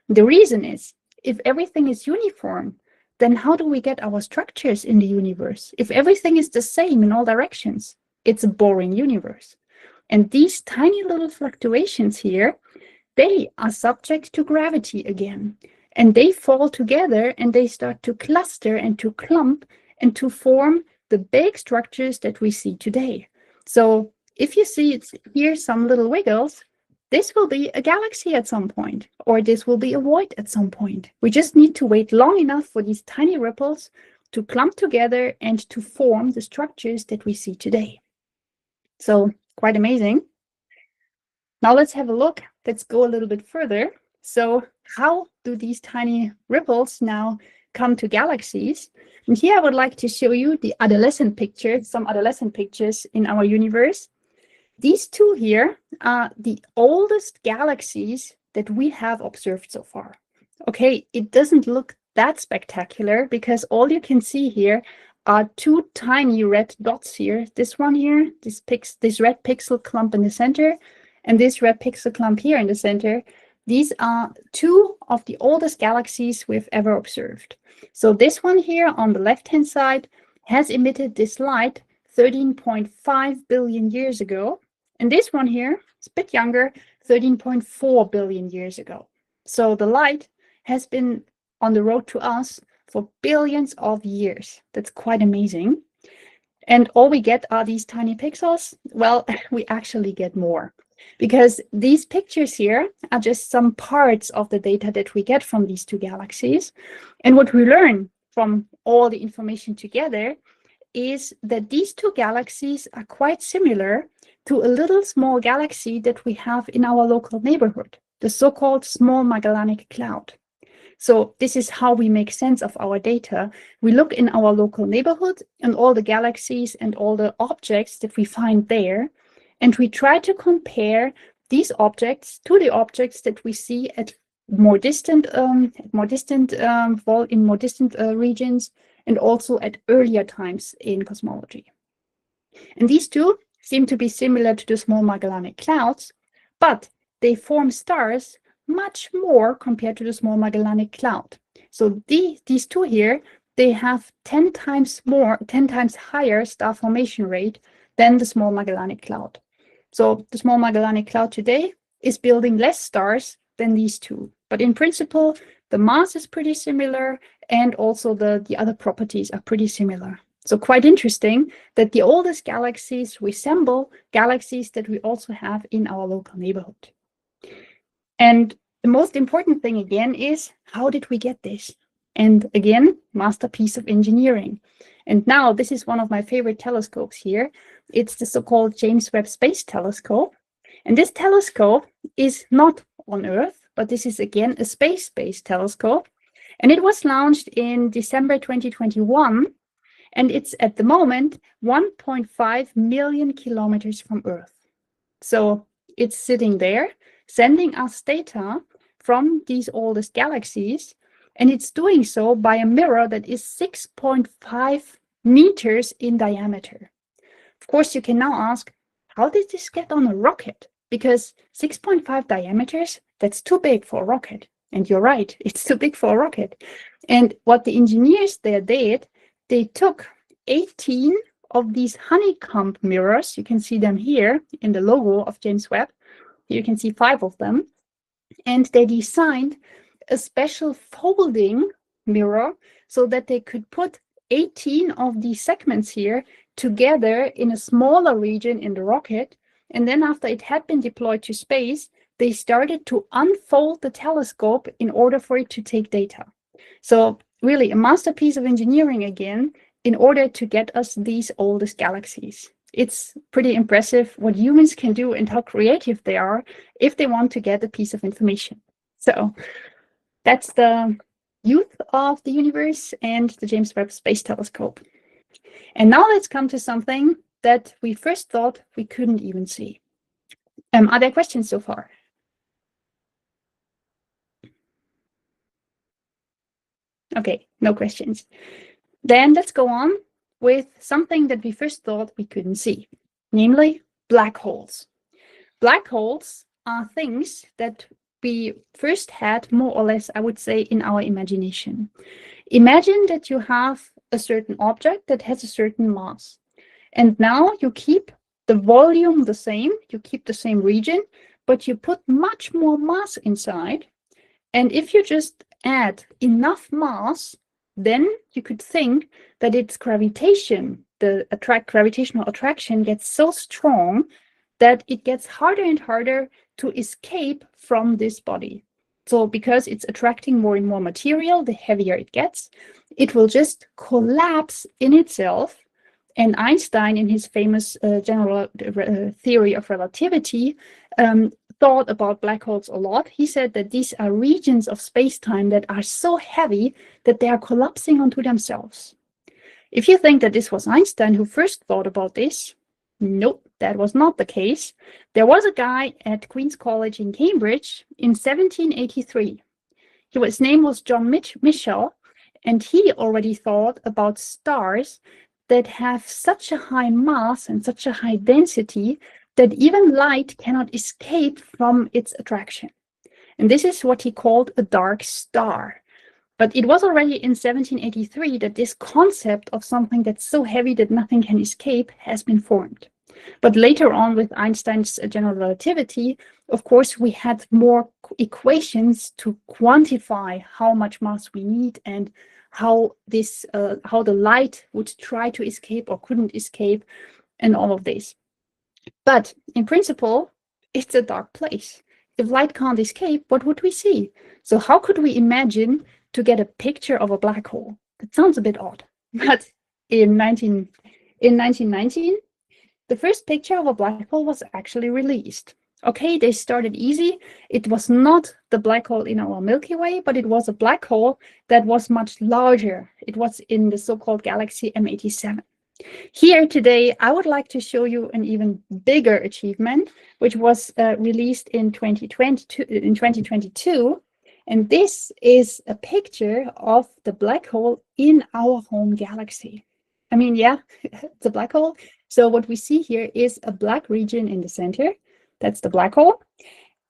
The reason is, if everything is uniform, then how do we get our structures in the universe? If everything is the same in all directions, it's a boring universe. And these tiny little fluctuations here, they are subject to gravity again. And they fall together and they start to cluster and to clump and to form the big structures that we see today. So if you see here some little wiggles, this will be a galaxy at some point, or this will be a void at some point. We just need to wait long enough for these tiny ripples to clump together and to form the structures that we see today. So quite amazing. Now let's have a look. Let's go a little bit further. So how do these tiny ripples now come to galaxies? And here I would like to show you the adolescent picture, some adolescent pictures in our universe. These two here are the oldest galaxies that we have observed so far. Okay, it doesn't look that spectacular because all you can see here are two tiny red dots here. This one here, this red pixel clump in the center, and this red pixel clump here in the center. These are two of the oldest galaxies we've ever observed. So this one here on the left-hand side has emitted this light 13.5 billion years ago. And this one here is a bit younger, 13.4 billion years ago. So the light has been on the road to us for billions of years. That's quite amazing. And all we get are these tiny pixels. Well, we actually get more, because these pictures here are just some parts of the data that we get from these two galaxies. And what we learn from all the information together is that these two galaxies are quite similar to a little small galaxy that we have in our local neighborhood, the so-called Small Magellanic Cloud. So this is how we make sense of our data. We look in our local neighborhood and all the galaxies and all the objects that we find there, and we try to compare these objects to the objects that we see at more distant regions, and also at earlier times in cosmology. And these two seem to be similar to the Small Magellanic Clouds, but they form stars much more compared to the Small Magellanic Cloud. So these two here, they have 10 times higher star formation rate than the Small Magellanic Cloud. So the Small Magellanic Cloud today is building less stars than these two. But in principle, the mass is pretty similar, and also the other properties are pretty similar. So quite interesting that the oldest galaxies resemble galaxies that we also have in our local neighborhood. And the most important thing again is, how did we get this? And again, masterpiece of engineering. And now this is one of my favorite telescopes here. It's the so-called James Webb Space Telescope. And this telescope is not on Earth, but this is again a space-based telescope. And it was launched in December 2021. And it's at the moment 1.5 million kilometers from Earth. So it's sitting there, sending us data from these oldest galaxies, and it's doing so by a mirror that is 6.5 meters in diameter. Of course, you can now ask, how did this get on a rocket? Because 6.5 diameters, that's too big for a rocket. And you're right, it's too big for a rocket. And what the engineers there did, they took 18 of these honeycomb mirrors. You can see them here in the logo of James Webb. You can see 5 of them. And they designed a special folding mirror so that they could put 18 of these segments here together in a smaller region in the rocket. And then after it had been deployed to space, they started to unfold the telescope in order for it to take data. So really a masterpiece of engineering again, in order to get us these oldest galaxies. It's pretty impressive what humans can do and how creative they are if they want to get a piece of information. So that's the youth of the universe and the James Webb Space Telescope. And now let's come to something that we first thought we couldn't even see. Are there questions so far? Okay, no questions. Then let's go on with something that we first thought we couldn't see, namely black holes. Black holes are things that we first had more or less, I would say, in our imagination. Imagine that you have a certain object that has a certain mass. And now you keep the volume the same, you keep the same region, but you put much more mass inside. And if you just add enough mass, then you could think that its gravitation, the gravitational attraction gets so strong that it gets harder and harder to escape from this body. So because it's attracting more and more material, the heavier it gets, it will just collapse in itself. And Einstein, in his famous general theory of relativity, thought about black holes a lot. He said that these are regions of space-time that are so heavy that they are collapsing onto themselves. If you think that this was Einstein who first thought about this, nope, that was not the case. There was a guy at Queen's College in Cambridge in 1783. His name was John Michell, and he already thought about stars that have such a high mass and such a high density that even light cannot escape from its attraction. And this is what he called a dark star. But it was already in 1783 that this concept of something that's so heavy that nothing can escape has been formed. But later on, with Einstein's general relativity, of course, we had more equations to quantify how much mass we need and how the light would try to escape or couldn't escape, and all of this. But in principle, it's a dark place. If light can't escape, what would we see? So how could we imagine to get a picture of a black hole? That sounds a bit odd. But in 1919, the first picture of a black hole was actually released. Okay, they started easy. It was not the black hole in our Milky Way, but it was a black hole that was much larger. It was in the so-called galaxy M87. Here today, I would like to show you an even bigger achievement, which was released in 2022. And this is a picture of the black hole in our home galaxy. I mean, yeah, it's a black hole. So what we see here is a black region in the center. That's the black hole.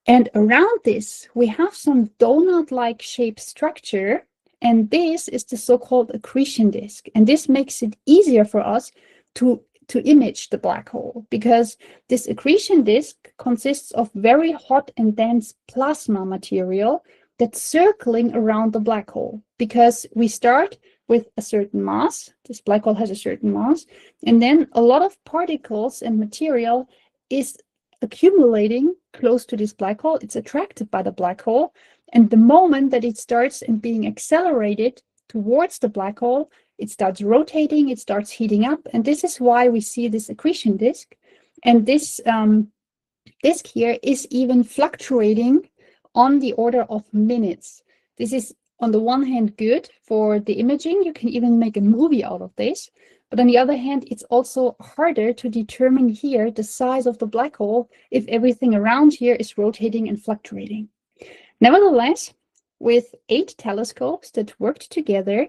And around this, we have some donut-like shaped structure. And this is the so-called accretion disk. And this makes it easier for us to image the black hole, because this accretion disk consists of very hot and dense plasma material that's circling around the black hole. Because we start with a certain mass, this black hole has a certain mass, and then a lot of particles and material is accumulating close to this black hole. It's attracted by the black hole. And the moment that it starts and being accelerated towards the black hole, it starts rotating, it starts heating up. And this is why we see this accretion disk. And this disk here is even fluctuating on the order of minutes. This is on the one hand good for the imaging. You can even make a movie out of this. But on the other hand, it's also harder to determine here the size of the black hole if everything around here is rotating and fluctuating. Nevertheless, with 8 telescopes that worked together,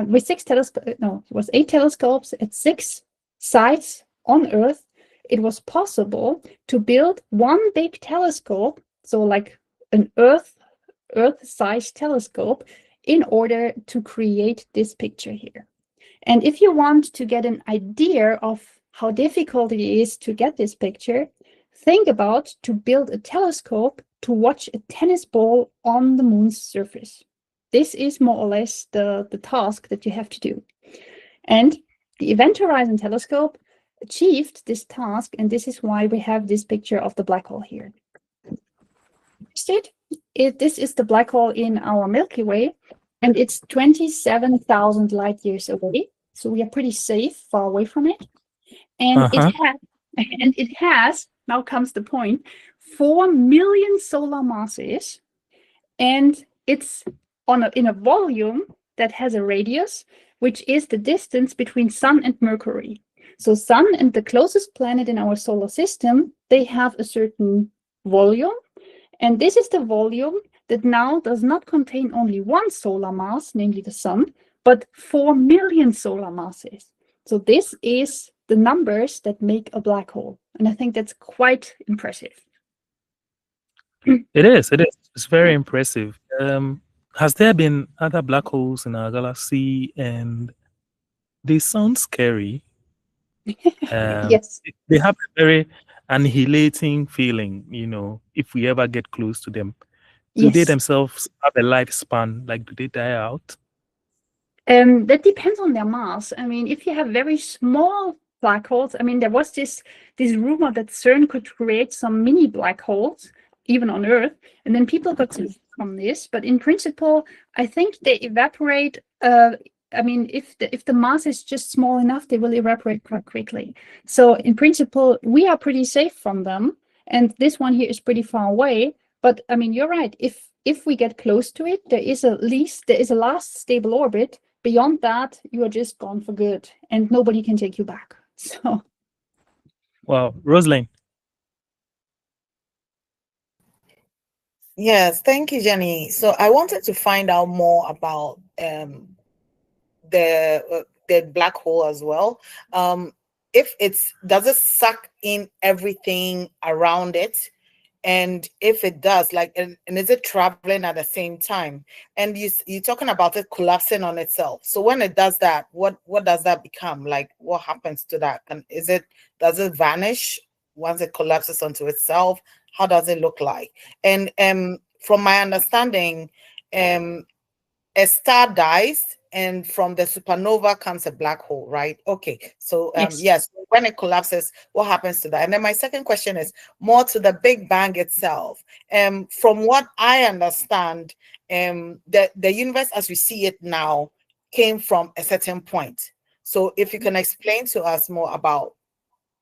with 8 telescopes at 6 sites on Earth, it was possible to build one big telescope, so like an Earth-sized telescope, in order to create this picture here. And if you want to get an idea of how difficult it is to get this picture, think about to build a telescope to watch a tennis ball on the moon's surface. This is more or less the task that you have to do. And the Event Horizon Telescope achieved this task, and this is why we have this picture of the black hole here. This is the black hole in our Milky Way, and it's 27,000 light years away. So we are pretty safe, far away from it. And it has, now comes the point, 4 million solar masses, and it's in a volume that has a radius, which is the distance between Sun and Mercury. So Sun and the closest planet in our solar system, they have a certain volume, and this is the volume that now does not contain only one solar mass, namely the Sun, but 4 million solar masses. So this is the numbers that make a black hole. And I think that's quite impressive.
It is. It's very impressive. Has there been other black holes in our galaxy? And they sound scary.
Yes.
They have a very annihilating feeling, if we ever get close to them. Do they themselves have a lifespan? Like, do they die out?
That depends on their mass. I mean, if you have very small black holes, I mean, there was this rumor that CERN could create some mini black holes, even on Earth, and then people got sick from this. But in principle, I think they evaporate. I mean, if the mass is just small enough, they will evaporate quite quickly. So in principle, we are pretty safe from them. And this one here is pretty far away. But I mean, you're right. If we get close to it, there is a last stable orbit. Beyond that, you are just gone for good, and nobody can take you back. So,
wow, Roslyn.
Yes, thank you, Jenny. So I wanted to find out more about the black hole as well. Does it suck in everything around it, And if it does, like, and is it traveling at the same time? And you're talking about it collapsing on itself. So when it does that, what does that become? Like, what happens to that? And does it vanish once it collapses onto itself? How does it look like? And from my understanding, a star dies, and from the supernova comes a black hole, right? Okay, so yes, when it collapses, what happens to that? And then my second question is more to the Big Bang itself. From what I understand, the universe as we see it now came from a certain point. So if you can explain to us more about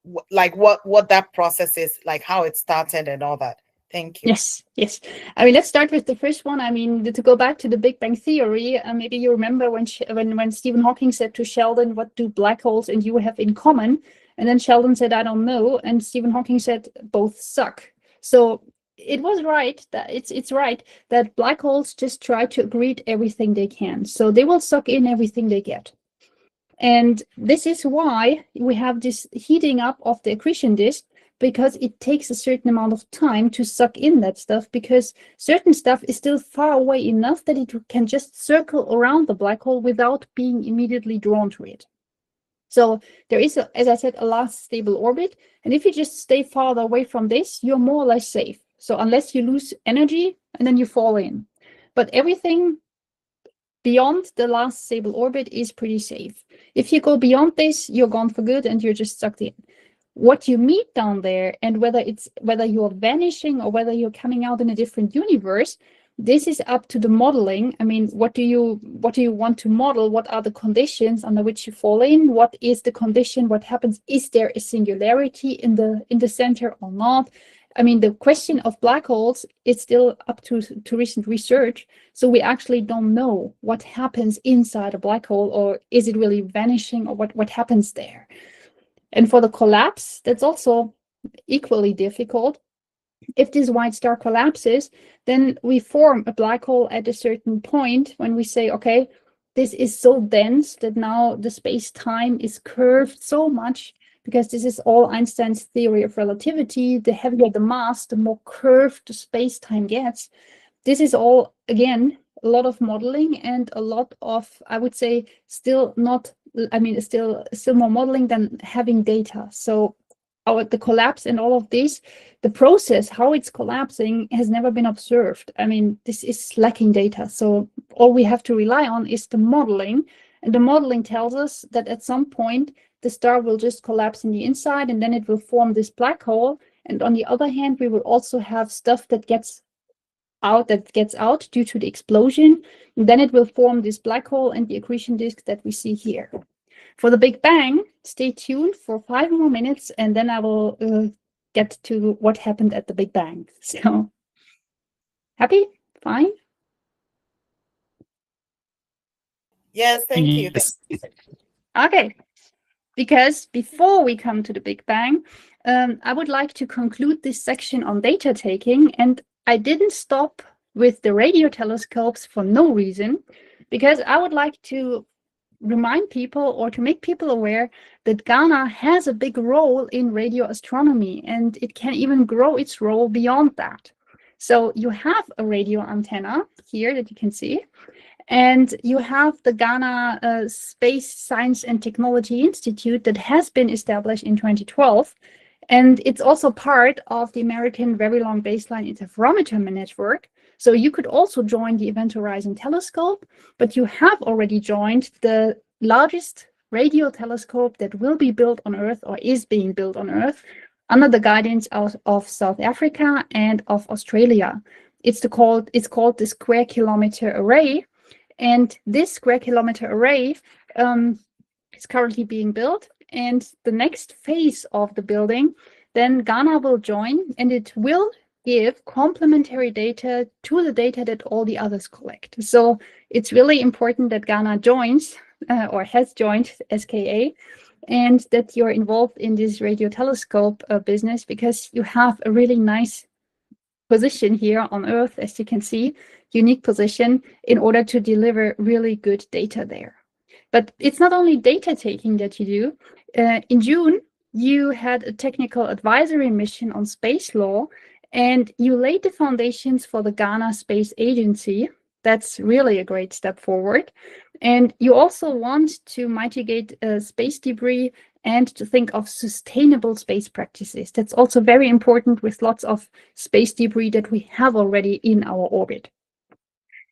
what that process is, like how it started and all that. Thank you.
Yes. I mean, let's start with the first one. I mean, to go back to the Big Bang Theory, maybe you remember when Stephen Hawking said to Sheldon, "What do black holes and you have in common?" And then Sheldon said, "I don't know." And Stephen Hawking said, "Both suck." So it was right that it's right that black holes just try to accrete everything they can. So they will suck in everything they get. And this is why we have this heating up of the accretion disk, because it takes a certain amount of time to suck in that stuff, because certain stuff is still far away enough that it can just circle around the black hole without being immediately drawn to it. So there is, as I said, a last stable orbit. And if you just stay farther away from this, you're more or less safe. So unless you lose energy and then you fall in. But everything beyond the last stable orbit is pretty safe. If you go beyond this, you're gone for good and you're just sucked in. What you meet down there, and whether you're vanishing or whether you're coming out in a different universe, this is up to the modeling. I mean, what do you want to model? What are the conditions under which you fall in? What is the condition? What happens? Is there a singularity in the center or not? I mean, the question of black holes is still up to recent research. So we actually don't know what happens inside a black hole, or is it really vanishing, or what happens there? And for the collapse, that's also equally difficult. If this white star collapses, then we form a black hole at a certain point when we say, okay, this is so dense that now the space-time is curved so much, because this is all Einstein's theory of relativity. The heavier the mass, the more curved the space-time gets. This is all, again, a lot of modeling and a lot of, I would say, still more modeling than having data. So the collapse and all of this, the process, how it's collapsing, has never been observed. I mean, this is lacking data. So all we have to rely on is the modeling. And the modeling tells us that at some point, the star will just collapse in the inside, and then it will form this black hole. And on the other hand, we will also have stuff that gets out due to the explosion. And then it will form this black hole and the accretion disk that we see here. For the Big Bang, stay tuned for 5 more minutes, and then I will get to what happened at the Big Bang. So, happy? Fine?
Yes, thank you.
Okay. Because before we come to the Big Bang, I would like to conclude this section on data taking. And I didn't stop with the radio telescopes for no reason, because I would like to remind people, or to make people aware, that Ghana has a big role in radio astronomy, and it can even grow its role beyond that. So you have a radio antenna here that you can see, and you have the Ghana Space Science and Technology Institute that has been established in 2012. And it's also part of the American Very Long Baseline Interferometer Network. So you could also join the Event Horizon Telescope, but you have already joined the largest radio telescope that will be built on Earth, or is being built on Earth, under the guidance of South Africa and of Australia. It's called the Square Kilometer Array. And this Square Kilometer Array is currently being built. And the next phase of the building, then Ghana will join, and it will give complementary data to the data that all the others collect. So it's really important that Ghana joins or has joined SKA, and that you're involved in this radio telescope business, because you have a really nice position here on Earth, as you can see, unique position, in order to deliver really good data there. But it's not only data taking that you do. In June, you had a technical advisory mission on space law, And you laid the foundations for the Ghana Space Agency. That's really a great step forward. And you also want to mitigate space debris and to think of sustainable space practices. That's also very important with lots of space debris that we have already in our orbit.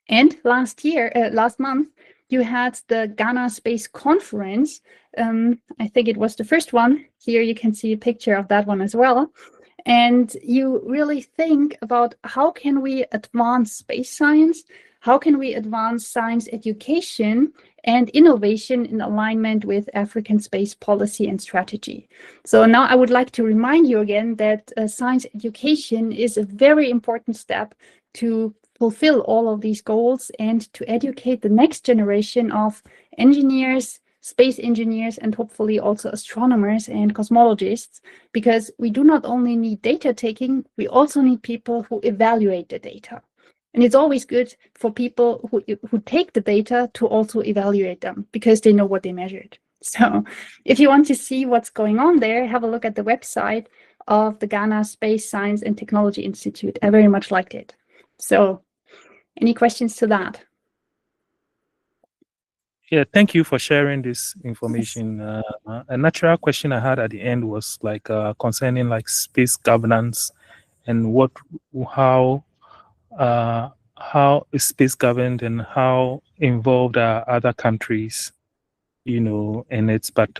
And last month, you had the Ghana Space Conference. I think it was the first one. Here you can see a picture of that one as well. And you really think about how can we advance space science? How can we advance science education and innovation in alignment with African space policy and strategy? So now I would like to remind you again that science education is a very important step to fulfill all of these goals and to educate the next generation of engineers, space engineers, and hopefully also astronomers and cosmologists, because we do not only need data taking, we also need people who evaluate the data. And it's always good for people who take the data to also evaluate them because they know what they measured. So if you want to see what's going on there, have a look at the website of the Ghana Space Science and Technology Institute. I very much liked it. So any questions to that?
Yeah, thank you for sharing this information. A natural question I had at the end was like concerning like space governance and how is space governed and how involved are other countries, you know, in it. But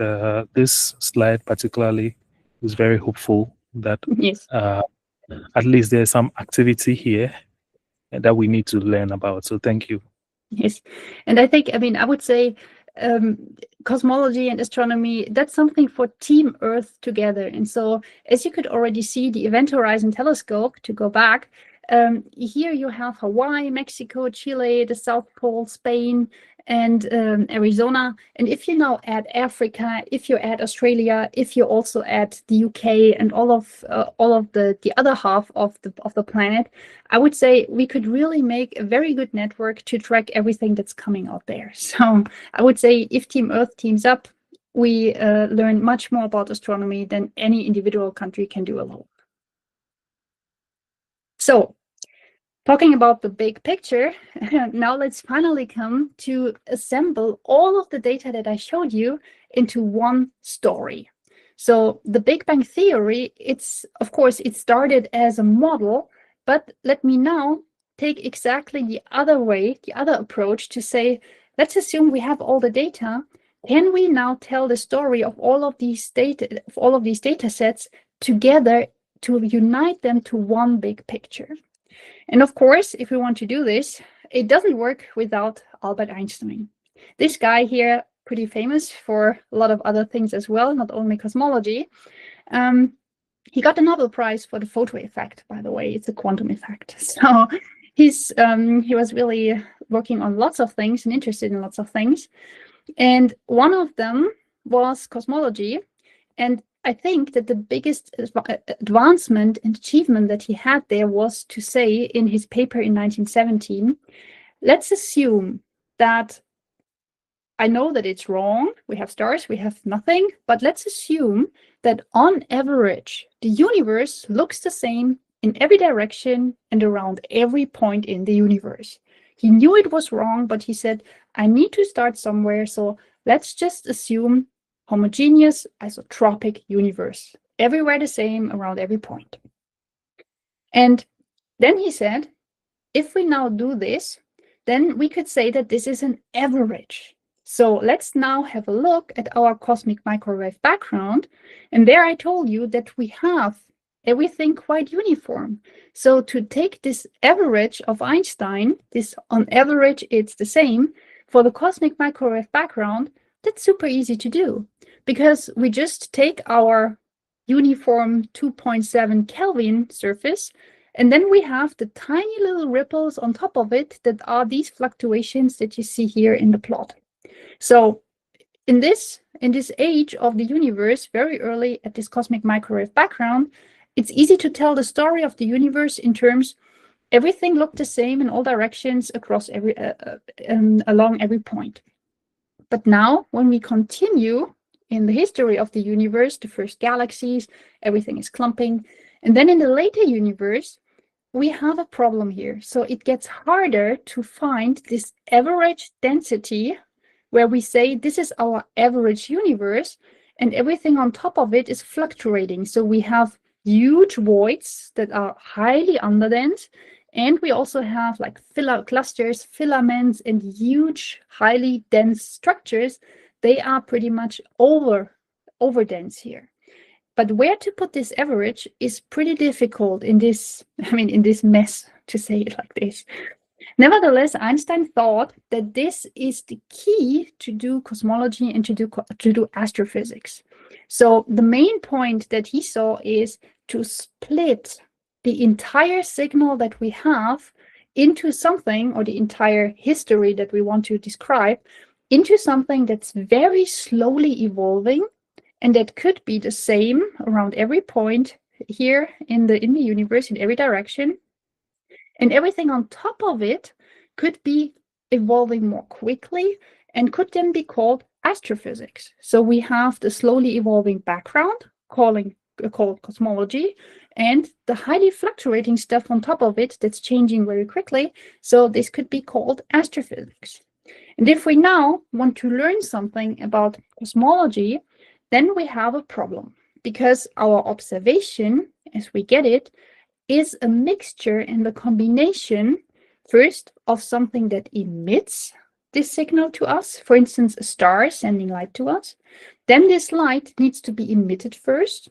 this slide particularly was very hopeful that
Yes.
at least there's some activity here that we need to learn about. So thank you.
Yes. And I think, I mean, I would say cosmology and astronomy, that's something for Team Earth together. And so as you could already see, the Event Horizon Telescope, to go back, here you have Hawaii, Mexico, Chile, the South Pole, Spain, and Arizona. And if you now add Africa, if you add Australia, if you also add the UK and all of the other half of the planet, I would say we could really make a very good network to track everything that's coming out there. So I would say if Team Earth teams up, we learn much more about astronomy than any individual country can do alone. So talking about the big picture, now let's finally come to assemble all of the data that I showed you into one story. So the Big Bang Theory, of course, it started as a model, but let me now take exactly the other way, the other approach to say, let's assume we have all the data. Can we now tell the story of all of these data sets together to unite them to one big picture? And of course, if we want to do this, it doesn't work without Albert Einstein. This guy here, pretty famous for a lot of other things as well, not only cosmology. He got the Nobel Prize for the photo effect, by the way. It's a quantum effect. So he was really working on lots of things and interested in lots of things. And one of them was cosmology. And I think that the biggest advancement and achievement that he had there was to say in his paper in 1917, let's assume that, I know that it's wrong, we have stars, we have nothing, but let's assume that on average, the universe looks the same in every direction and around every point in the universe. He knew it was wrong, but he said, I need to start somewhere, so let's just assume homogeneous isotropic universe, everywhere the same around every point. And then he said, if we now do this, then we could say that this is an average. So let's now have a look at our cosmic microwave background. And there I told you that we have everything quite uniform. So to take this average of Einstein, this on average it's the same, for the cosmic microwave background, that's super easy to do, because we just take our uniform 2.7 Kelvin surface, and then we have the tiny little ripples on top of it that are these fluctuations that you see here in the plot. So in this age of the universe, very early at this cosmic microwave background, it's easy to tell the story of the universe in terms everything looked the same in all directions across along every point. But now, when we continue in the history of the universe, the first galaxies, everything is clumping. And then in the later universe, we have a problem here. So it gets harder to find this average density where we say this is our average universe and everything on top of it is fluctuating. So we have huge voids that are highly underdense, and we also have like clusters, filaments, and huge, highly dense structures. They are pretty much overdense here. But where to put this average is pretty difficult in this, in this mess, to say it like this. Nevertheless, Einstein thought that this is the key to do cosmology and to do astrophysics. So the main point that he saw is to split the entire signal that we have into something, or the entire history that we want to describe, into something that's very slowly evolving, and that could be the same around every point here in the universe in every direction. And everything on top of it could be evolving more quickly and could then be called astrophysics. So we have the slowly evolving background called cosmology, and the highly fluctuating stuff on top of it that's changing very quickly. So this could be called astrophysics. And if we now want to learn something about cosmology, then we have a problem, because our observation, as we get it, is a mixture in the combination, first, of something that emits this signal to us, for instance, a star sending light to us. Then this light needs to be emitted first.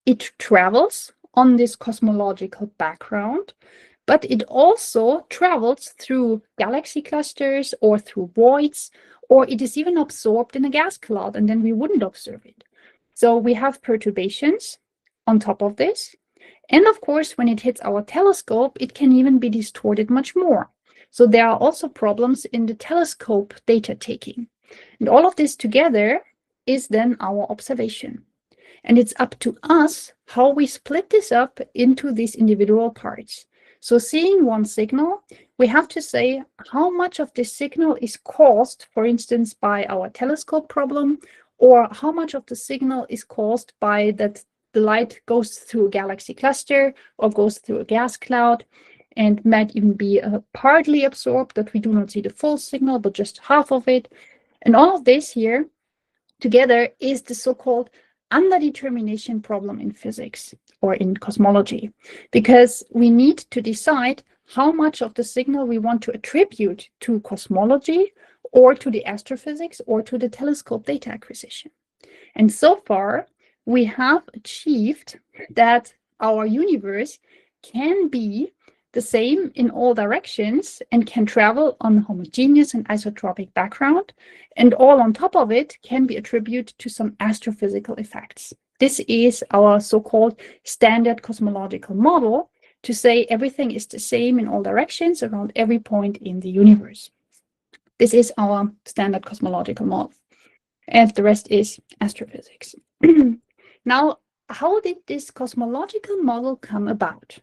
It travels on this cosmological background, but it also travels through galaxy clusters or through voids, or it is even absorbed in a gas cloud, and then we wouldn't observe it. So we have perturbations on top of this. And of course, when it hits our telescope, it can even be distorted much more. So there are also problems in the telescope data taking. And all of this together is then our observation. And it's up to us how we split this up into these individual parts. So seeing one signal, we have to say how much of this signal is caused, for instance, by our telescope problem, or how much of the signal is caused by that the light goes through a galaxy cluster or goes through a gas cloud, and might even be partly absorbed, that we do not see the full signal, but just half of it. And all of this here together is the so-called underdetermination problem in physics or in cosmology, because we need to decide how much of the signal we want to attribute to cosmology or to the astrophysics or to the telescope data acquisition. And so far, we have achieved that our universe can be the same in all directions and can travel on a homogeneous and isotropic background, and all on top of it can be attributed to some astrophysical effects. This is our so-called standard cosmological model, to say everything is the same in all directions around every point in the universe. This is our standard cosmological model, and the rest is astrophysics. Now, how did this cosmological model come about?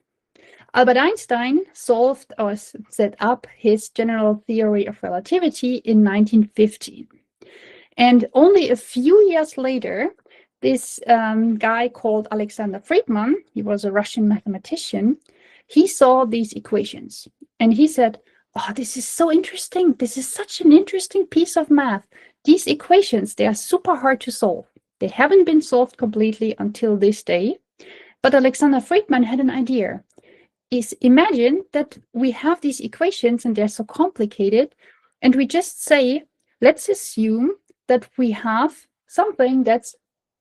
Albert Einstein solved or set up his general theory of relativity in 1915. And only a few years later, this guy called Alexander Friedmann, he was a Russian mathematician, he saw these equations. And he said, oh, this is so interesting. This is such an interesting piece of math. These equations, they are super hard to solve. They haven't been solved completely until this day. But Alexander Friedmann had an idea. Imagine that we have these equations and they're so complicated, and we just say, let's assume that we have something that's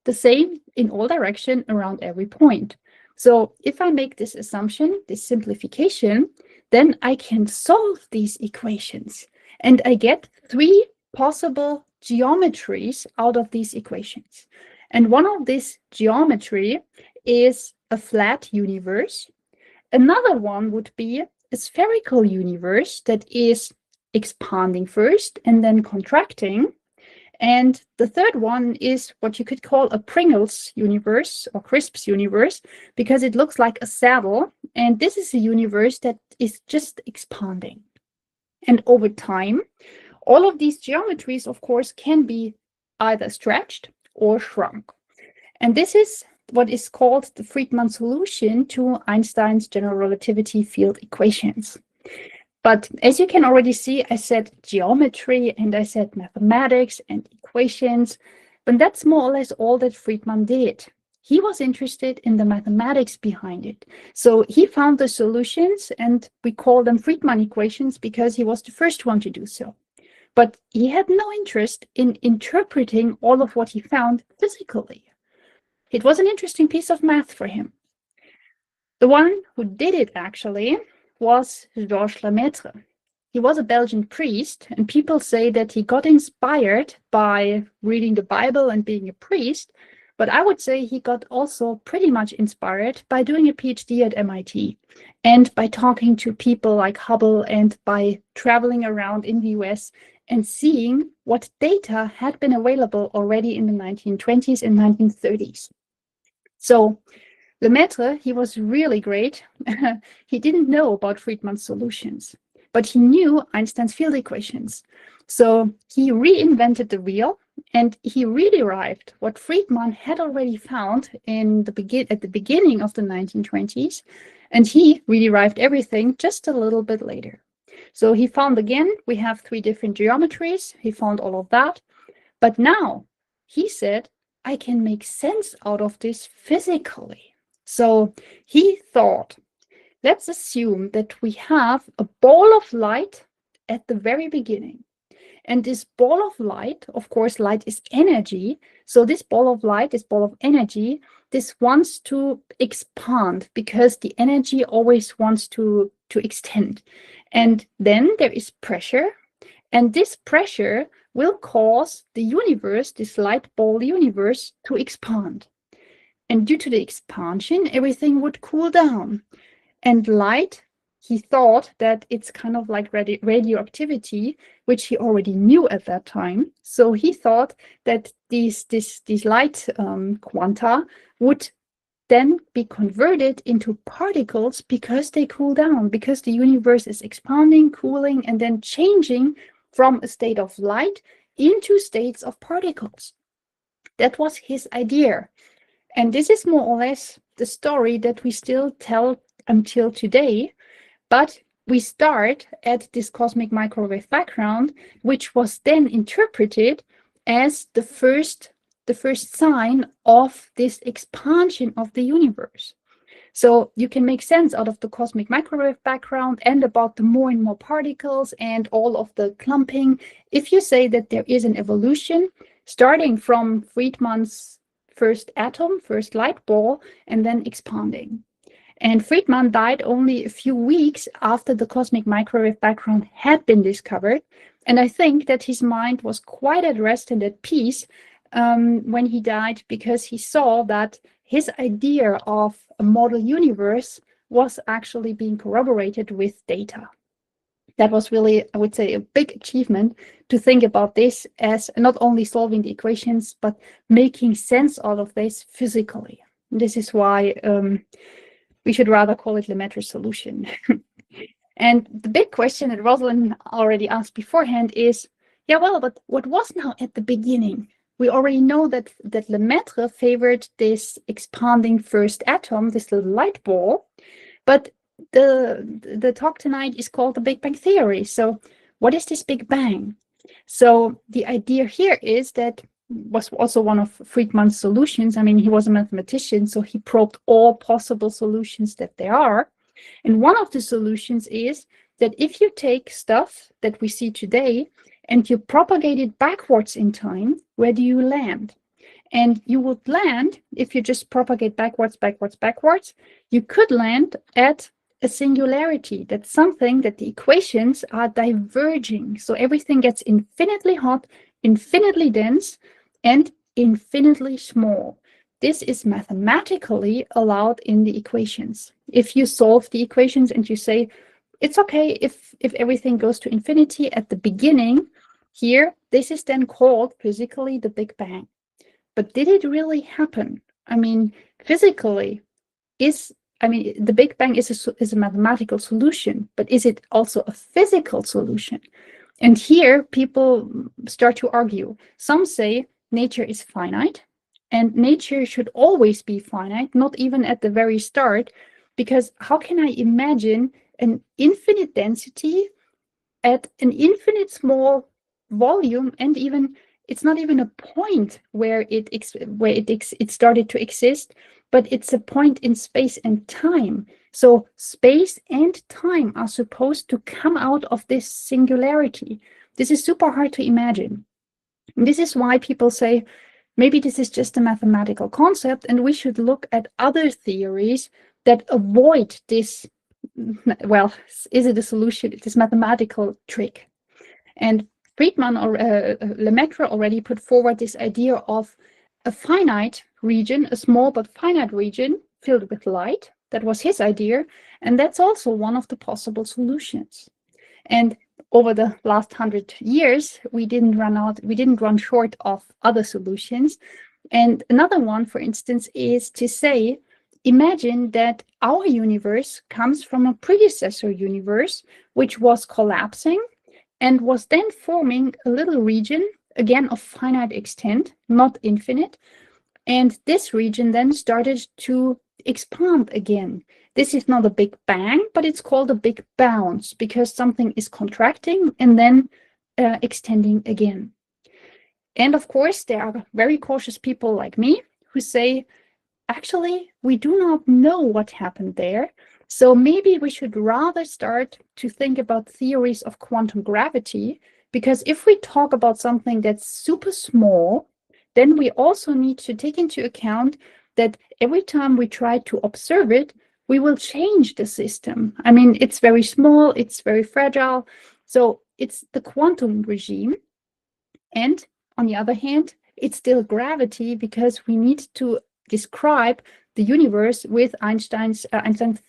the same in all directions around every point. So if I make this assumption, this simplification, then I can solve these equations, and I get three possible geometries out of these equations. And one of this geometry is a flat universe. Another one would be a spherical universe that is expanding first and then contracting. And the third one is what you could call a Pringles universe or Crisps universe, because it looks like a saddle. And this is a universe that is just expanding. And over time, all of these geometries, of course, can be either stretched or shrunk. And this is what is called the Friedmann solution to Einstein's general relativity field equations. But as you can already see, I said geometry and I said mathematics and equations, but that's more or less all that Friedmann did. He was interested in the mathematics behind it. So he found the solutions, and we call them Friedmann equations because he was the first one to do so. But he had no interest in interpreting all of what he found physically. It was an interesting piece of math for him. The one who did it actually was Georges Lemaitre. He was a Belgian priest, and people say that he got inspired by reading the Bible and being a priest, but I would say he got also pretty much inspired by doing a PhD at MIT and by talking to people like Hubble and by traveling around in the US and seeing what data had been available already in the 1920s and 1930s. So Lemaitre, he was really great. He didn't know about Friedmann's solutions, but he knew Einstein's field equations. So he reinvented the wheel and he re-derived what Friedmann had already found at the beginning of the 1920s, and he re-derived everything just a little bit later. So he found again, we have 3 different geometries. He found all of that. But now he said, I can make sense out of this physically. So he thought, let's assume that we have a ball of light at the very beginning. And this ball of light, of course, light is energy. So this ball of light, this ball of energy, this wants to expand because the energy always wants to extend. And then there is pressure. And this pressure will cause the universe, this light ball universe, to expand. And due to the expansion, everything would cool down. And light, he thought that it's kind of like radioactivity, which he already knew at that time. So he thought that these light quanta would then be converted into particles because they cool down, because the universe is expanding, cooling, and then changing from a state of light into states of particles. That was his idea. And this is more or less the story that we still tell until today, but we start at this cosmic microwave background, which was then interpreted as the first sign of this expansion of the universe. So you can make sense out of the cosmic microwave background and about the more and more particles and all of the clumping if you say that there is an evolution starting from Friedmann's first atom, first light ball, and then expanding. And Friedmann died only a few weeks after the cosmic microwave background had been discovered. And I think that his mind was quite at rest and at peace when he died, because he saw that his idea of a model universe was actually being corroborated with data. That was really, I would say, a big achievement to think about this as not only solving the equations, but making sense out of this physically. This is why we should rather call it Lemaitre's solution. And the big question that Roslyn already asked beforehand is, yeah, well, but what was now at the beginning? We already know that Lemaitre favored this expanding first atom, this little light ball, but the talk tonight is called the Big Bang Theory. So what is this Big Bang? So the idea here is that was also one of Friedmann's solutions. I mean, he was a mathematician, so he probed all possible solutions that there are. And one of the solutions is that if you take stuff that we see today and you propagate it backwards in time, where do you land? And you would land, if you just propagate backwards, you could land at a singularity. That's something that the equations are diverging. So everything gets infinitely hot, infinitely dense, and infinitely small. This is mathematically allowed in the equations. If you solve the equations and you say, it's okay if everything goes to infinity at the beginning, here, this is then called physically the Big Bang. But did it really happen? I mean, physically, the Big Bang is a mathematical solution, but is it also a physical solution? And here, people start to argue. Some say nature is finite, And nature should always be finite, not even at the very start, because how can I imagine an infinite density at an infinite small volume, and even it's not even a point where it started to exist, but it's a point in space and time. So space and time are supposed to come out of this singularity. This is super hard to imagine. And this is why people say maybe this is just a mathematical concept and we should look at other theories that avoid this. Well, is it a solution? This mathematical trick. And Friedman or Lemaitre already put forward this idea of a finite region, a small but finite region filled with light. That was his idea. And that's also one of the possible solutions. And over the last 100 years, we didn't run short of other solutions. And another one, for instance, is to say, imagine that our universe comes from a predecessor universe, which was collapsing and was then forming a little region, again, of finite extent, not infinite. And this region then started to expand again. This is not a big bang, but it's called a big bounce because something is contracting and then extending again. And of course, there are very cautious people like me who say, actually, we do not know what happened there. So maybe we should rather start to think about theories of quantum gravity, because if we talk about something that's super small, then we also need to take into account that every time we try to observe it, we will change the system. I mean, it's very small, it's very fragile. So it's the quantum regime. And on the other hand, it's still gravity because we need to describe the universe with Einstein's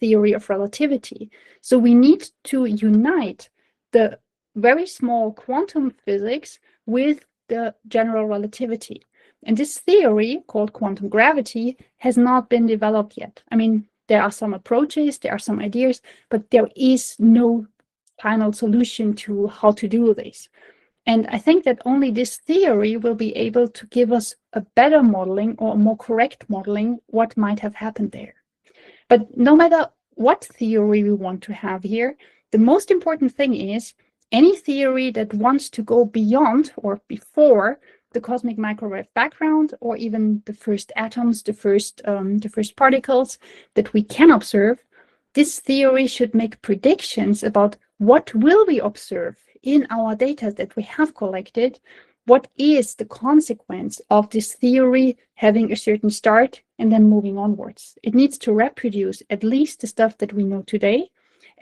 theory of relativity. So we need to unite the very small quantum physics with the general relativity. And this theory, called quantum gravity, has not been developed yet. I mean, there are some approaches, there are some ideas, but there is no final solution to how to do this. And I think that only this theory will be able to give us a better modeling or a more correct modeling what might have happened there. But no matter what theory we want to have here, the most important thing is any theory that wants to go beyond or before the cosmic microwave background, or even the first atoms, the first particles that we can observe, this theory should make predictions about what will we observe in our data that we have collected. What is the consequence of this theory having a certain start and then moving onwards? It needs to reproduce at least the stuff that we know today,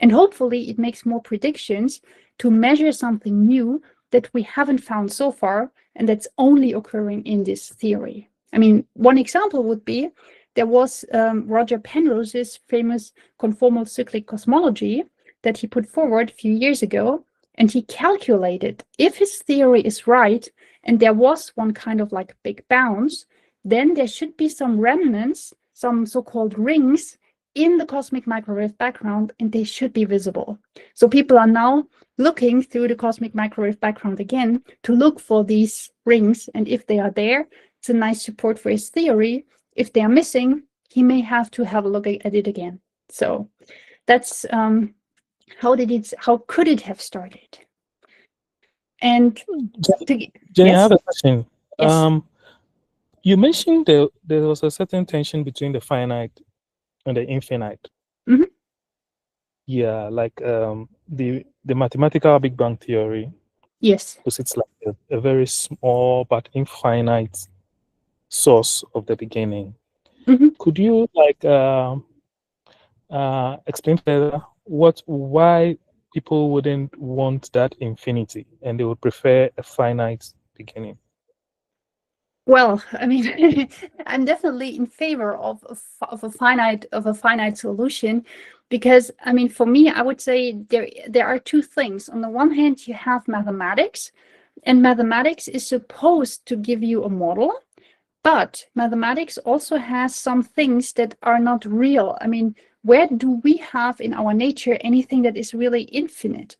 and hopefully it makes more predictions to measure something new that we haven't found so far, and that's only occurring in this theory. I mean, one example would be, there was Roger Penrose's famous conformal cyclic cosmology that he put forward a few years ago, and he calculated if his theory is right, and there was one kind of like big bounce, then there should be some remnants, some so-called rings in the cosmic microwave background, and they should be visible. So people are now looking through the cosmic microwave background again to look for these rings, and if they are there, it's a nice support for his theory. If they are missing, he may have to have a look at it again. So that's how could it have started? And
Jenny,
yes?
I have a question.
Yes.
You mentioned there was a certain tension between the finite and the infinite.
Mhm.
Yeah, like the mathematical Big Bang theory
Yes.
posits like a very small but infinite source of the beginning.
Mhm.
Could you like explain further why people wouldn't want that infinity and they would prefer a finite beginning?
Well, I mean, I'm definitely in favor of a finite solution, because I mean, for me, I would say there are two things. On the one hand, you have mathematics, and mathematics is supposed to give you a model, but mathematics also has some things that are not real. I mean, where do we have in our nature anything that is really infinite?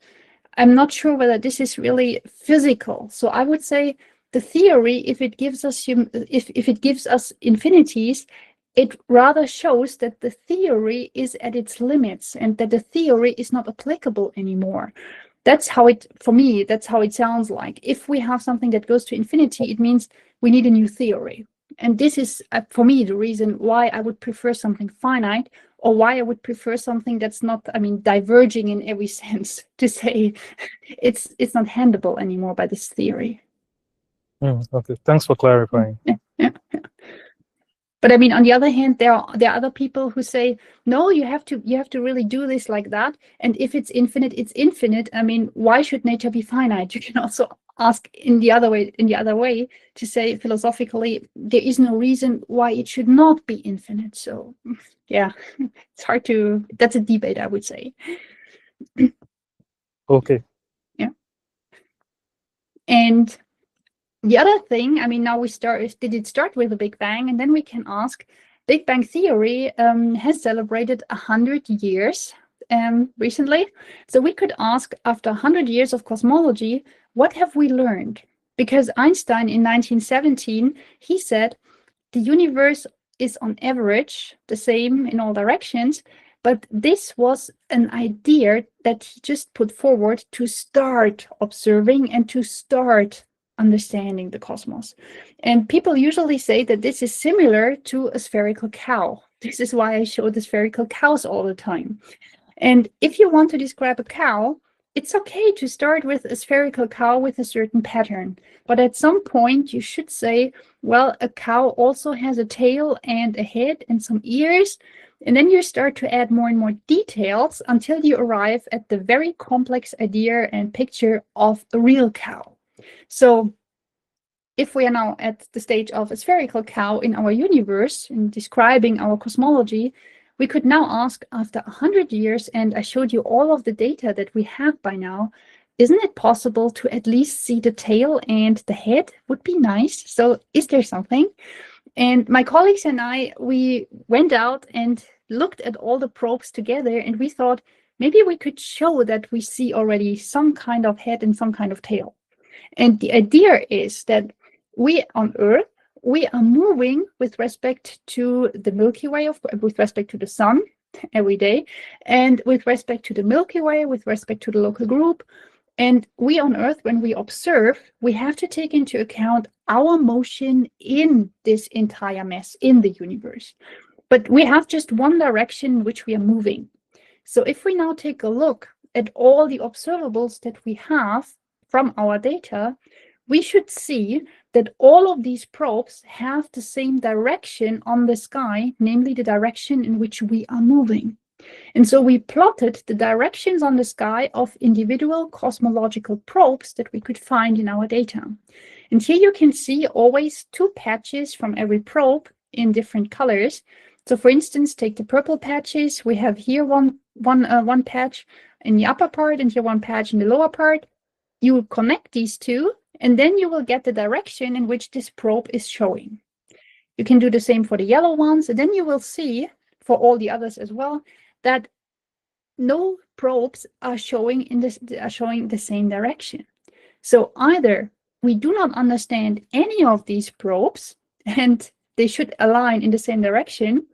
I'm not sure whether this is really physical. So I would say the theory, if it gives us if it gives us infinities, it rather shows that the theory is at its limits and that the theory is not applicable anymore. That's how it, for me, that's how it sounds like. If we have something that goes to infinity, it means we need a new theory. And this is, for me, the reason why I would prefer something finite, or why I would prefer something that's not, I mean, diverging in every sense, to say it's not handleable anymore by this theory.
Okay, thanks for clarifying.
Yeah. But I mean, on the other hand, there are other people who say, no, you have to really do this like that. And if it's infinite, it's infinite. I mean, why should nature be finite? You can also ask in the other way to say philosophically, there is no reason why it should not be infinite. So yeah, it's hard to, that's a debate, I would say.
Okay.
Yeah. And the other thing, I mean, now did it start with the Big Bang? And then we can ask, Big Bang theory has celebrated 100 years recently. So we could ask, after 100 years of cosmology, what have we learned? Because Einstein in 1917, he said, the universe is on average the same in all directions, but this was an idea that he just put forward to start observing and to start understanding the cosmos. And people usually say that this is similar to a spherical cow. This is why I show the spherical cows all the time. And if you want to describe a cow, it's okay to start with a spherical cow with a certain pattern. But at some point, you should say, well, a cow also has a tail and a head and some ears. And then you start to add more and more details until you arrive at the very complex idea and picture of a real cow. So if we are now at the stage of a spherical cow in our universe, in describing our cosmology, we could now ask, after 100 years, and I showed you all of the data that we have by now, isn't it possible to at least see the tail and the head? Would be nice. So is there something? And my colleagues and I, we went out and looked at all the probes together, and we thought maybe we could show that we see already some kind of head and some kind of tail. And the idea is that we on Earth, we are moving with respect to the Milky Way, with respect to the sun every day, and with respect to the Milky Way, with respect to the local group. And we on Earth, when we observe, we have to take into account our motion in this entire mess in the universe. But we have just one direction in which we are moving. So if we now take a look at all the observables that we have from our data, we should see that all of these probes have the same direction on the sky, namely the direction in which we are moving. And so we plotted the directions on the sky of individual cosmological probes that we could find in our data. And here you can see always two patches from every probe in different colors. So for instance, take the purple patches. We have here one patch in the upper part and here one patch in the lower part. You will connect these two, and then you will get the direction in which this probe is showing. You can do the same for the yellow ones, and then you will see, for all the others as well, that no probes are showing the same direction. So either we do not understand any of these probes, and they should align in the same direction,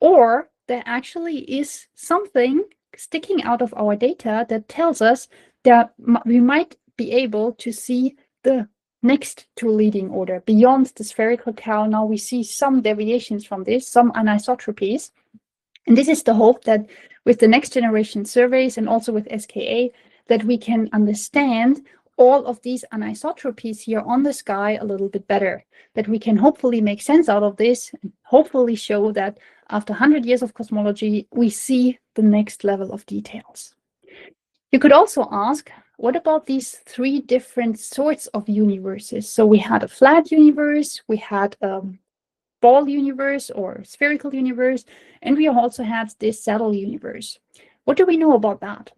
or there actually is something sticking out of our data that tells us that we might be able to see the next to leading order beyond the spherical cow. Now we see some deviations from this, some anisotropies. And this is the hope that with the next generation surveys and also with SKA, that we can understand all of these anisotropies here on the sky a little bit better, that we can hopefully make sense out of this and hopefully show that after 100 years of cosmology, we see the next level of details. You could also ask, what about these three different sorts of universes? So we had a flat universe, we had a ball universe or spherical universe, and we also had this saddle universe. What do we know about that?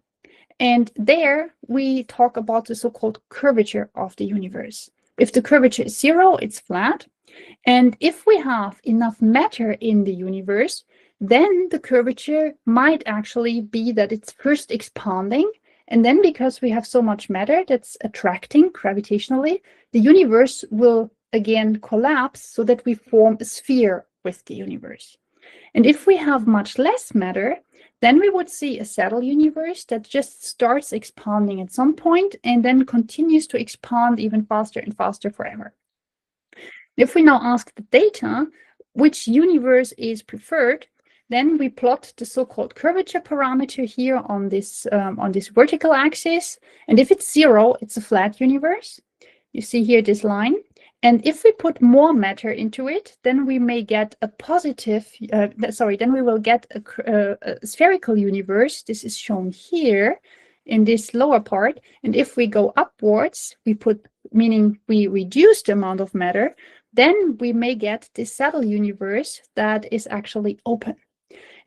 And there we talk about the so-called curvature of the universe. If the curvature is 0, it's flat. And if we have enough matter in the universe, then the curvature might actually be that it's first expanding And then because we have so much matter that's attracting gravitationally, the universe will again collapse so that we form a sphere with the universe. And if we have much less matter, then we would see a saddle universe that just starts expanding at some point and then continues to expand even faster and faster forever. If we now ask the data which universe is preferred, then we plot the so-called curvature parameter here on this vertical axis. And if it's 0, it's a flat universe. You see here this line. And if we put more matter into it, then we may get a positive, then we will get a spherical universe. This is shown here in this lower part. And if we go upwards, meaning we reduce the amount of matter, then we may get this saddle universe that is actually open.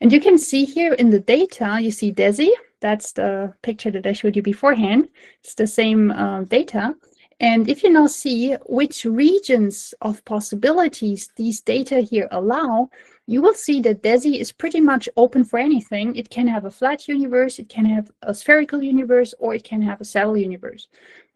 And you can see here in the data, you see DESI. That's the picture that I showed you beforehand. It's the same data. And if you now see which regions of possibilities these data here allow, you will see that DESI is pretty much open for anything. It can have a flat universe, it can have a spherical universe, or it can have a saddle universe.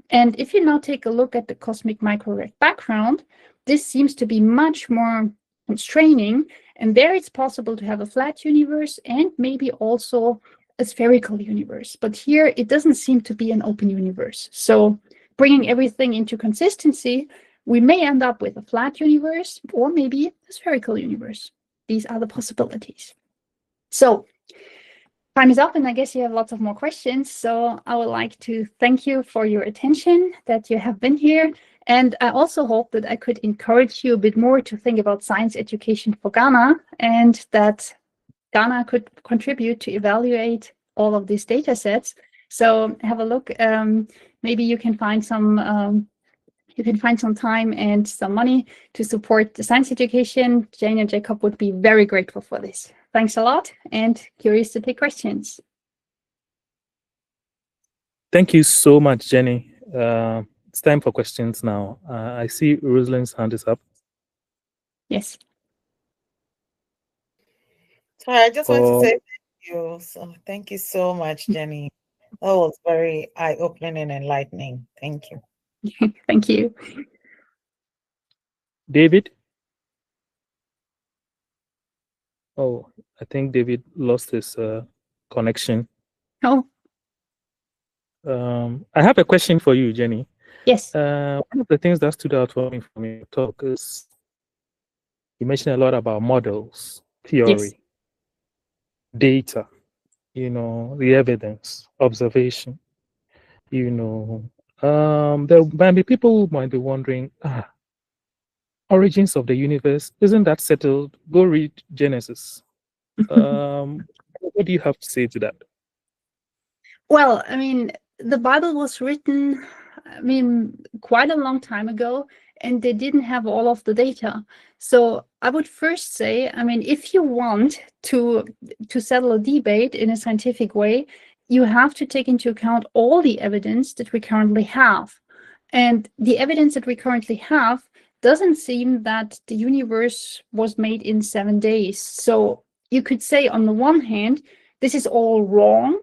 And if you now take a look at the cosmic microwave background, this seems to be much more constraining. And there it's possible to have a flat universe and maybe also a spherical universe. But here it doesn't seem to be an open universe. So bringing everything into consistency, we may end up with a flat universe or maybe a spherical universe. These are the possibilities. So time is up, and I guess you have lots of more questions. So I would like to thank you for your attention, that you have been here. And I also hope that I could encourage you a bit more to think about science education for Ghana, and that Ghana could contribute to evaluate all of these data sets. So have a look. Maybe you can find some time and some money to support the science education. Jane and Jacob would be very grateful for this. Thanks a lot, and curious to take questions.
Thank you so much, Jenny. It's time for questions now. I see Roslyn's hand is up.
Yes.
Sorry, I just want to say thank you. So thank you so much, Jenny. That was very eye-opening and enlightening. Thank you.
Thank you.
David? Oh, I think David lost his connection.
Oh.
I have a question for you, Jenny.
Yes.
One of the things that stood out for me from your talk is you mentioned a lot about models, theory,
yes.
Data, the evidence, observation. There might be people who might be wondering, origins of the universe, isn't that settled? Go read Genesis. What do you have to say to that?
Well, I mean, the Bible was written, quite a long time ago, and they didn't have all of the data. So I would first say, if you want to settle a debate in a scientific way, you have to take into account all the evidence that we currently have. And the evidence that we currently have doesn't seem that the universe was made in 7 days. So you could say, on the one hand, this is all wrong.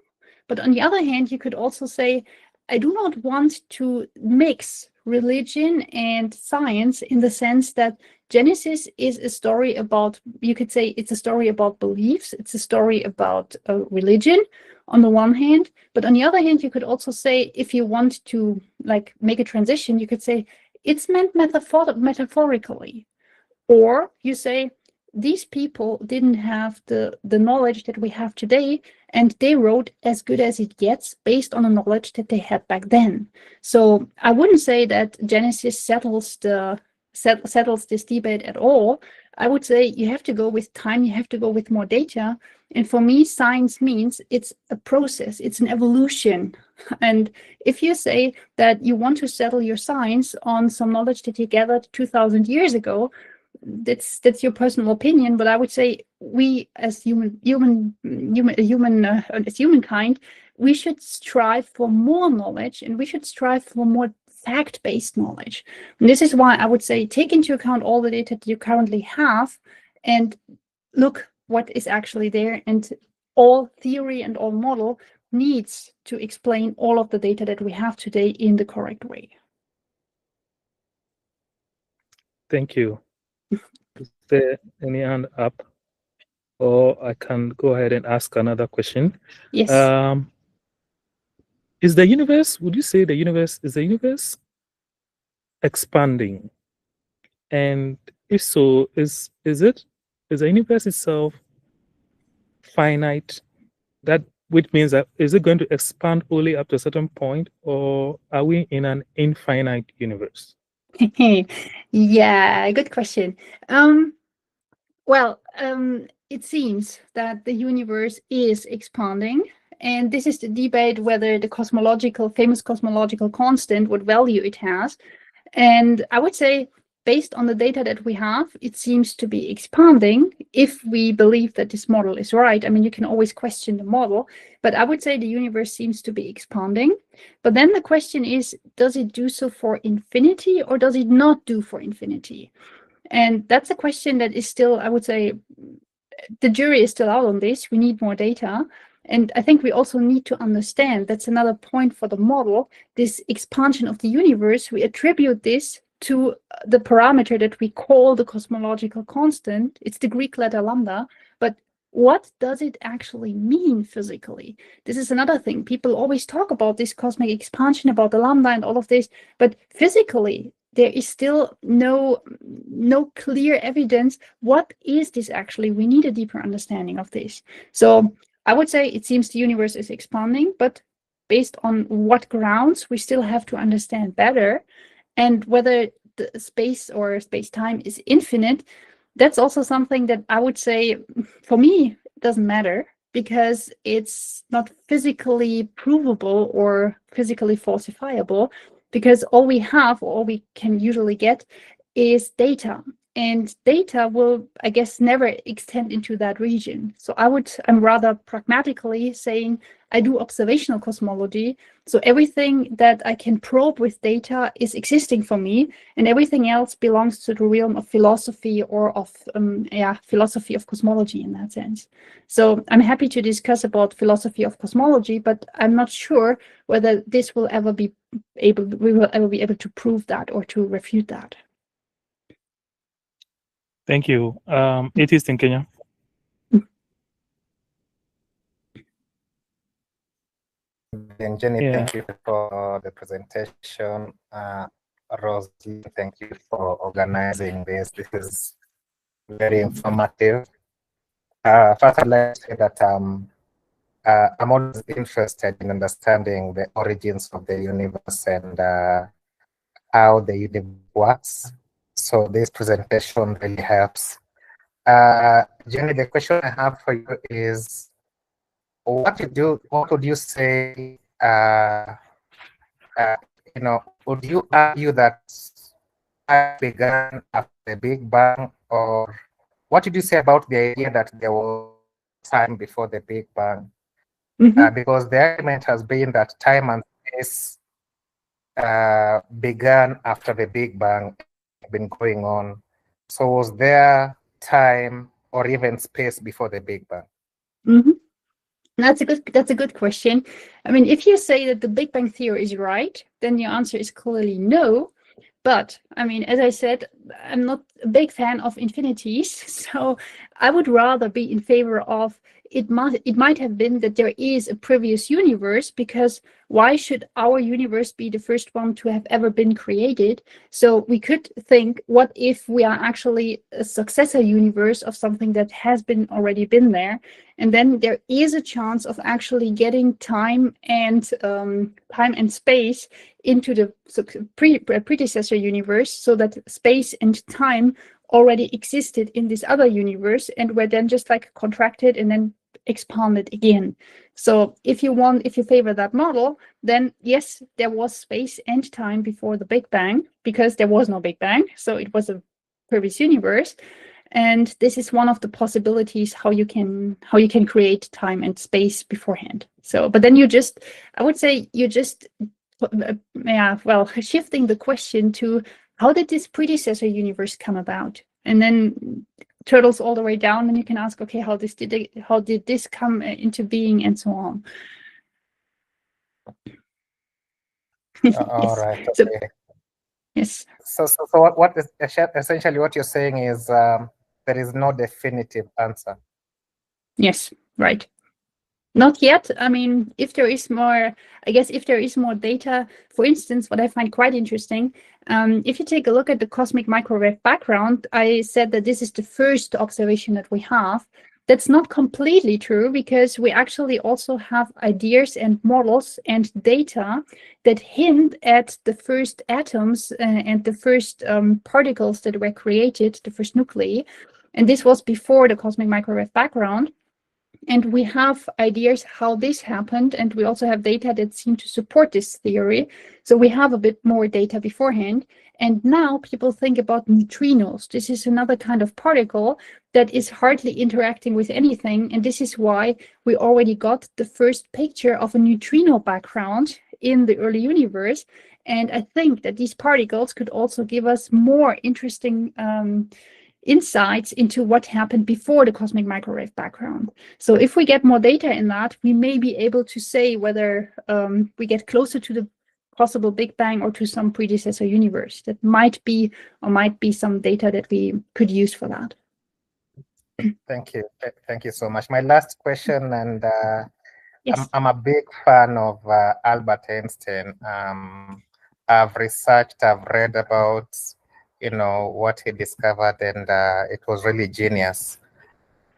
But on the other hand, you could also say, I do not want to mix religion and science in the sense that Genesis is a story about, you could say it's a story about beliefs, it's a story about religion on the one hand, but on the other hand, you could also say, if you want to make a transition, you could say it's meant metaphorically, or you say these people didn't have the knowledge that we have today, and they wrote as good as it gets based on the knowledge that they had back then. So I wouldn't say that Genesis settles this debate at all. I would say you have to go with time, you have to go with more data. And for me, science means it's a process, it's an evolution. And if you say that you want to settle your science on some knowledge that you gathered 2,000 years ago, that's your personal opinion, but I would say we as humankind, we should strive for more knowledge, and we should strive for more fact-based knowledge. And this is why I would say take into account all the data that you currently have and look what is actually there, and all theory and all model needs to explain all of the data that we have today in the correct way.
Thank you. Is there any hand up? Or I can go ahead and ask another question.
Yes.
Is the universe, would you say is the universe expanding? And if so, is the universe itself finite? That which means that is it going to expand only up to a certain point, or are we in an infinite universe?
Yeah, good question. It seems that the universe is expanding, and this is the debate whether the famous cosmological constant, what value it has. And I would say, based on the data that we have, it seems to be expanding if we believe that this model is right. I mean, you can always question the model, but I would say the universe seems to be expanding. But then the question is, does it do so for infinity, or does it not do for infinity? And that's a question that is still, I would say, the jury is still out on this. We need more data. And I think we also need to understand, that's another point for the model, this expansion of the universe, we attribute this to the parameter that we call the cosmological constant. It's the Greek letter lambda, but what does it actually mean physically? This is another thing. People always talk about this cosmic expansion, about the lambda and all of this, but physically, there is still no clear evidence. What is this actually? We need a deeper understanding of this. So I would say it seems the universe is expanding, but based on what grounds, we still have to understand better. And whether the space or space-time is infinite, that's also something that I would say, for me, it doesn't matter, because it's not physically provable or physically falsifiable, because all we have, or all we can usually get, is data. And data will, I guess, never extend into that region. So I'm rather pragmatically saying I do observational cosmology. So everything that I can probe with data is existing for me, and everything else belongs to the realm of philosophy, or of philosophy of cosmology in that sense. So I'm happy to discuss about philosophy of cosmology, but I'm not sure whether we will ever be able to prove that or to refute that.
Thank you. Atheist in Kenya.
And Jenny,
Yeah.
thank you for the presentation. Roslyn, thank you for organizing this. This is very informative. First, I'd like to say that I'm always interested in understanding the origins of the universe and how the universe works. So this presentation really helps. Jenny, the question I have for you is, what would you say, would you argue that time began after the Big Bang, or what did you say about the idea that there was time before the Big Bang? Because the argument has been that time and space began after the Big Bang, been going on. So was there time or even space before the Big Bang?
That's a good question. I mean, if you say that the Big Bang theory is right, then your answer is clearly no. But I mean, as I said, I'm not a big fan of infinities, so I would rather be in favor of it might have been that there is a previous universe, because why should our universe be the first one to have ever been created? So we could think, what if we are actually a successor universe of something that has already been there? And then there is a chance of actually getting time and space into the predecessor universe, so that space and time already existed in this other universe and were then just like contracted and then expanded again. So if you favor that model, then yes, there was space and time before the Big Bang, because there was no Big Bang, so it was a previous universe. And this is one of the possibilities how you can create time and space beforehand. So, but then I would say shifting the question to, how did this predecessor universe come about? And then turtles all the way down, and you can ask, okay, how did this come into being, and so on.
All right.
So,
Okay.
yes.
So what is essentially what you're saying is there is no definitive answer.
Yes, right. Not yet. I mean, if there is more, I guess if there is more data, for instance, what I find quite interesting, if you take a look at the cosmic microwave background, I said that this is the first observation that we have. That's not completely true, because we actually also have ideas and models and data that hint at the first atoms and the first particles that were created, the first nuclei. And this was before the cosmic microwave background. And we have ideas how this happened, and we also have data that seem to support this theory. So we have a bit more data beforehand. And now people think about neutrinos. This is another kind of particle that is hardly interacting with anything. And this is why we already got the first picture of a neutrino background in the early universe. And I think that these particles could also give us more interesting insights into what happened before the cosmic microwave background. So if we get more data in that, we may be able to say whether we get closer to the possible Big Bang or to some predecessor universe. That might be some data that we could use for that.
Thank you. Thank you so much. My last question, and
Yes.
I'm a big fan of Albert Einstein. I've researched, I've read about, what he discovered, and it was really genius.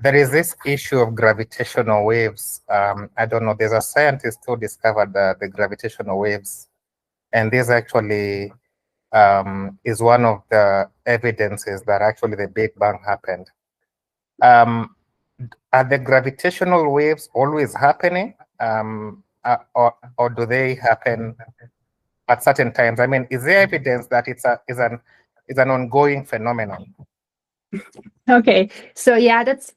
There is this issue of gravitational waves. I don't know, there's a scientist who discovered the gravitational waves, and this actually is one of the evidences that actually the Big Bang happened. Are the gravitational waves always happening, or do they happen at certain times? I mean, is there evidence that it's an ongoing phenomenon?
Okay. So yeah, that's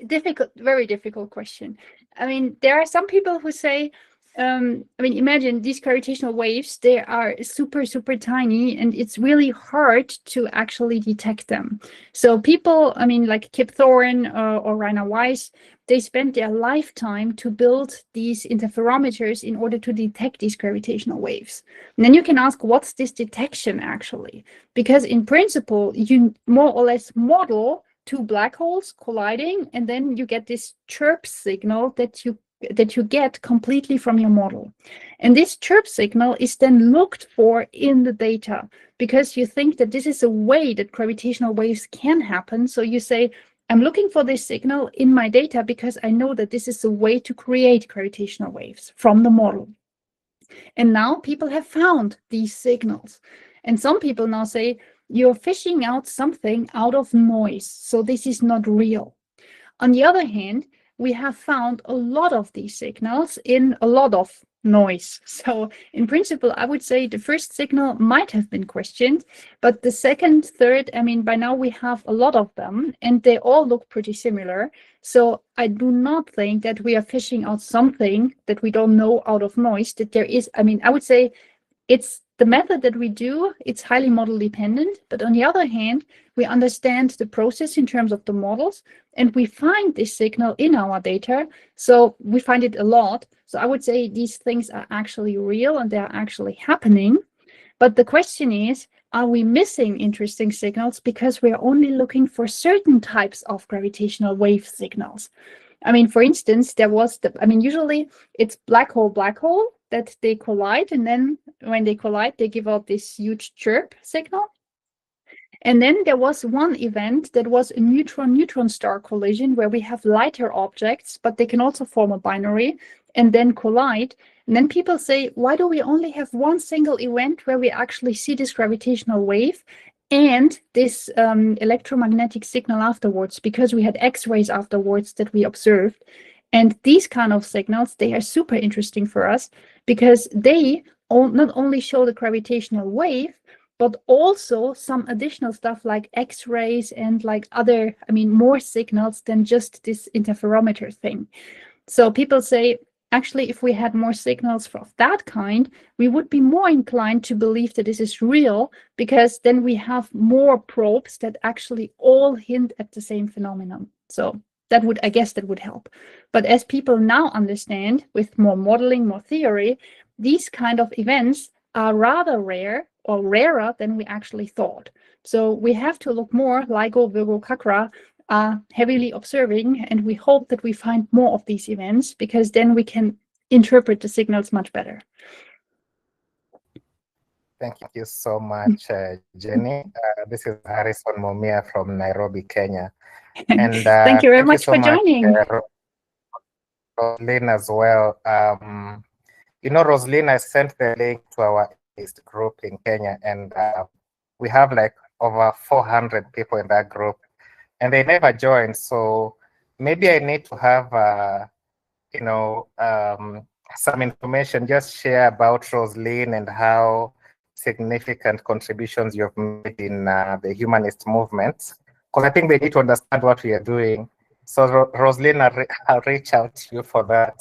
difficult, very difficult question. I mean, there are some people who say, I mean, imagine these gravitational waves, they are super, super tiny, and it's really hard to actually detect them. So people, I mean, like Kip Thorne or Rainer Weiss, they spent their lifetime to build these interferometers in order to detect these gravitational waves. And then you can ask, what's this detection actually? Because in principle, you more or less model two black holes colliding, and then you get this chirp signal that you get completely from your model. And this chirp signal is then looked for in the data, because you think that this is a way that gravitational waves can happen. So you say, I'm looking for this signal in my data because I know that this is a way to create gravitational waves from the model. And now people have found these signals. And some people now say, you're fishing out something out of noise, so this is not real. On the other hand, we have found a lot of these signals in a lot of noise. So in principle, I would say the first signal might have been questioned, but the second, third, I mean, by now we have a lot of them and they all look pretty similar. So I do not think that we are fishing out something that we don't know out of noise, that there is, I mean, I would say it's the method that we do, it's highly model dependent, but on the other hand, we understand the process in terms of the models, and we find this signal in our data. So we find it a lot. So I would say these things are actually real and they are actually happening. But the question is, are we missing interesting signals because we're only looking for certain types of gravitational wave signals? I mean, for instance, there was usually it's black hole that they collide, and then when they collide, they give out this huge chirp signal. And then there was one event that was a neutron-neutron star collision where we have lighter objects, but they can also form a binary and then collide. And then people say, why do we only have one single event where we actually see this gravitational wave and this electromagnetic signal afterwards? Because we had X-rays afterwards that we observed. And these kind of signals, they are super interesting for us because they not only show the gravitational wave, but also some additional stuff like X-rays and like other, I mean, more signals than just this interferometer thing. So people say, actually, if we had more signals of that kind, we would be more inclined to believe that this is real, because then we have more probes that actually all hint at the same phenomenon. So I guess that would help. But as people now understand, with more modeling, more theory, these kind of events are rather rare, or rarer than we actually thought. So we have to look more. LIGO, Virgo, Chakra are heavily observing, and we hope that we find more of these events, because then we can interpret the signals much better.
Thank you so much, Jenny. This is Harrison Mumia from Nairobi, Kenya. And
thank you very much for joining.
Roslyn as well. You know, Roslyn, I sent the link to our group in Kenya, and we have like over 400 people in that group, and they never joined. So maybe I need to have, you know, some information, just share about Roslyn and how significant contributions you've made in the humanist movement, because I think they need to understand what we are doing. So Roslyn, I'll reach out to you for that.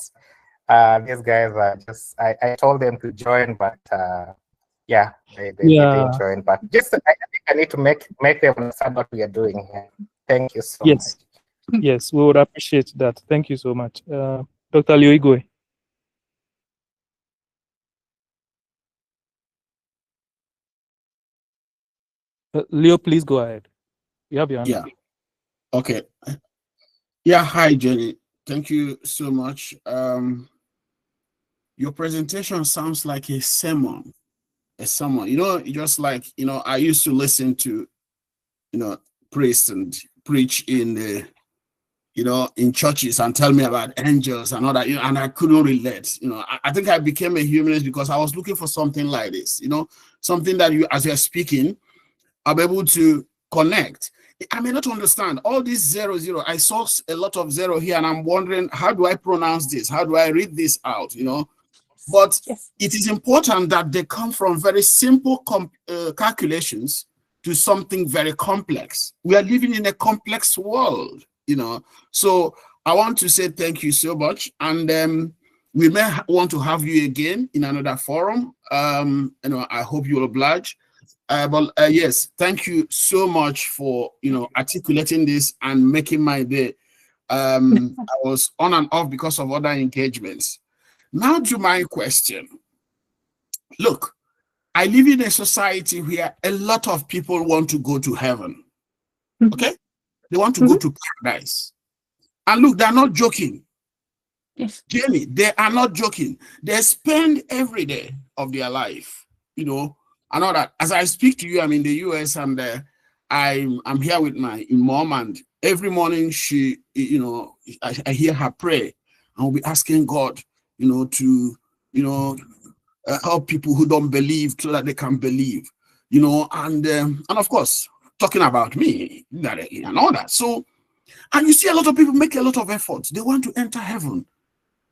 These guys are just, I told them to join, but yeah, they didn't join. But just, I think I need to make them understand what we are doing here. Thank you so much.
Yes, we would appreciate that. Thank you so much. Dr. Leo. Leo, please go ahead. You have your hand.
Yeah. Okay. Yeah. Hi, Jenny. Thank you so much. Your presentation sounds like a sermon. You know, just like, you know, I used to listen to, you know, priests and preach in the, you know, in churches and tell me about angels and all that, you know, and I couldn't relate. You know, I think I became a humanist because I was looking for something like this, you know, something that you, as you're speaking, I'm able to connect. I may not understand all these 00. I saw a lot of 0 here, and I'm wondering, how do I pronounce this? How do I read this out? You know, but it is important that they come from very simple calculations to something very complex. We are living in a complex world, you know. So I want to say thank you so much, and we may want to have you again in another forum. You know, I hope you'll oblige. But yes, thank you so much for, you know, articulating this and making my day. I was on and off because of other engagements. Now to my question. Look, I live in a society where a lot of people want to go to heaven. Okay? They want to go to paradise. And look, they're not joking.
Yes.
Jenny, they are not joking. They spend every day of their life, you know, and all that. As I speak to you, I'm in the US, and I'm here with my mom, and every morning she, you know, I hear her pray, and we'll be asking God, you know, to, you know, help people who don't believe so that they can believe, you know, and of course, talking about me and all that. So, and you see a lot of people make a lot of efforts. They want to enter heaven.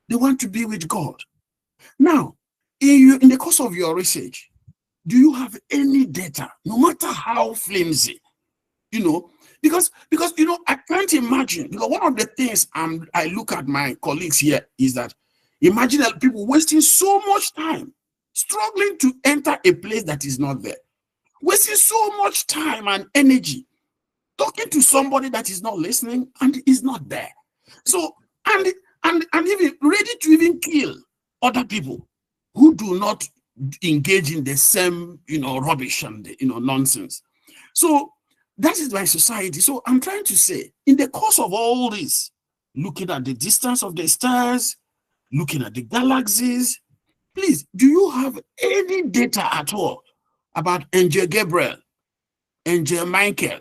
They want to be with God. Now, in the course of your research, do you have any data, no matter how flimsy, you know, because you know, I can't imagine, because one of the things I look at my colleagues here is that imagine that people wasting so much time struggling to enter a place that is not there, wasting so much time and energy talking to somebody that is not listening and is not there. So, and even ready to even kill other people who do not engage in the same, you know, rubbish and, you know, nonsense. So that is my society. So I'm trying to say, in the course of all this, looking at the distance of the stars, looking at the galaxies, please, do you have any data at all about Angel Gabriel, Angel Michael,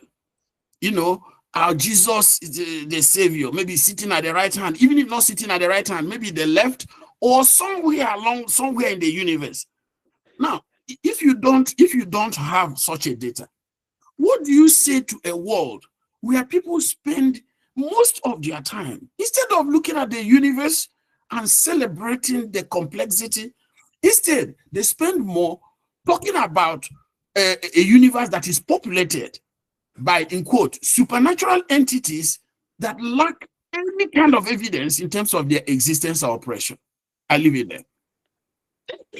you know, our Jesus is the Savior, maybe sitting at the right hand, even if not sitting at the right hand, maybe the left, or somewhere in the universe? Now, if you don't have such a data, what do you say to a world where people spend most of their time, instead of looking at the universe and celebrating the complexity, instead they spend more talking about a universe that is populated by, in quote, supernatural entities that lack any kind of evidence in terms of their existence or operation? I leave it there.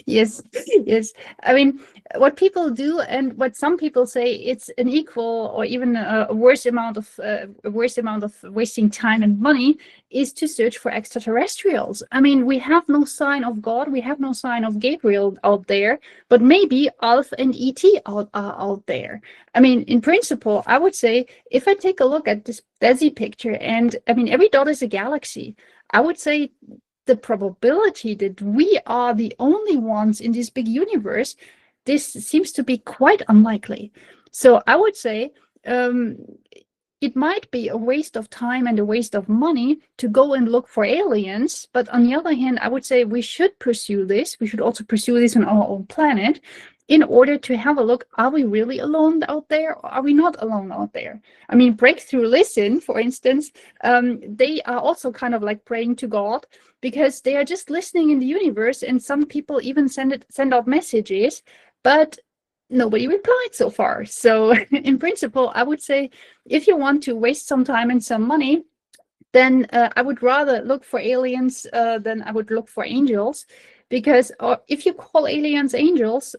Yes, yes. I mean, what people do and what some people say, it's an equal or even a worse amount of wasting time and money is to search for extraterrestrials. I mean, we have no sign of God, we have no sign of Gabriel out there, but maybe Alf and ET are out there. I mean, in principle, I would say if I take a look at this Desi picture, and I mean, every dot is a galaxy, I would say the probability that we are the only ones in this big universe, this seems to be quite unlikely. So I would say it might be a waste of time and a waste of money to go and look for aliens. But on the other hand, I would say we should pursue this. We should also pursue this on our own planet in order to have a look, are we really alone out there or are we not alone out there? I mean, Breakthrough Listen, for instance, they are also kind of like praying to God because they are just listening in the universe, and some people even send out messages, but nobody replied so far. So in principle, I would say if you want to waste some time and some money, then I would rather look for aliens than I would look for angels, because if you call aliens angels,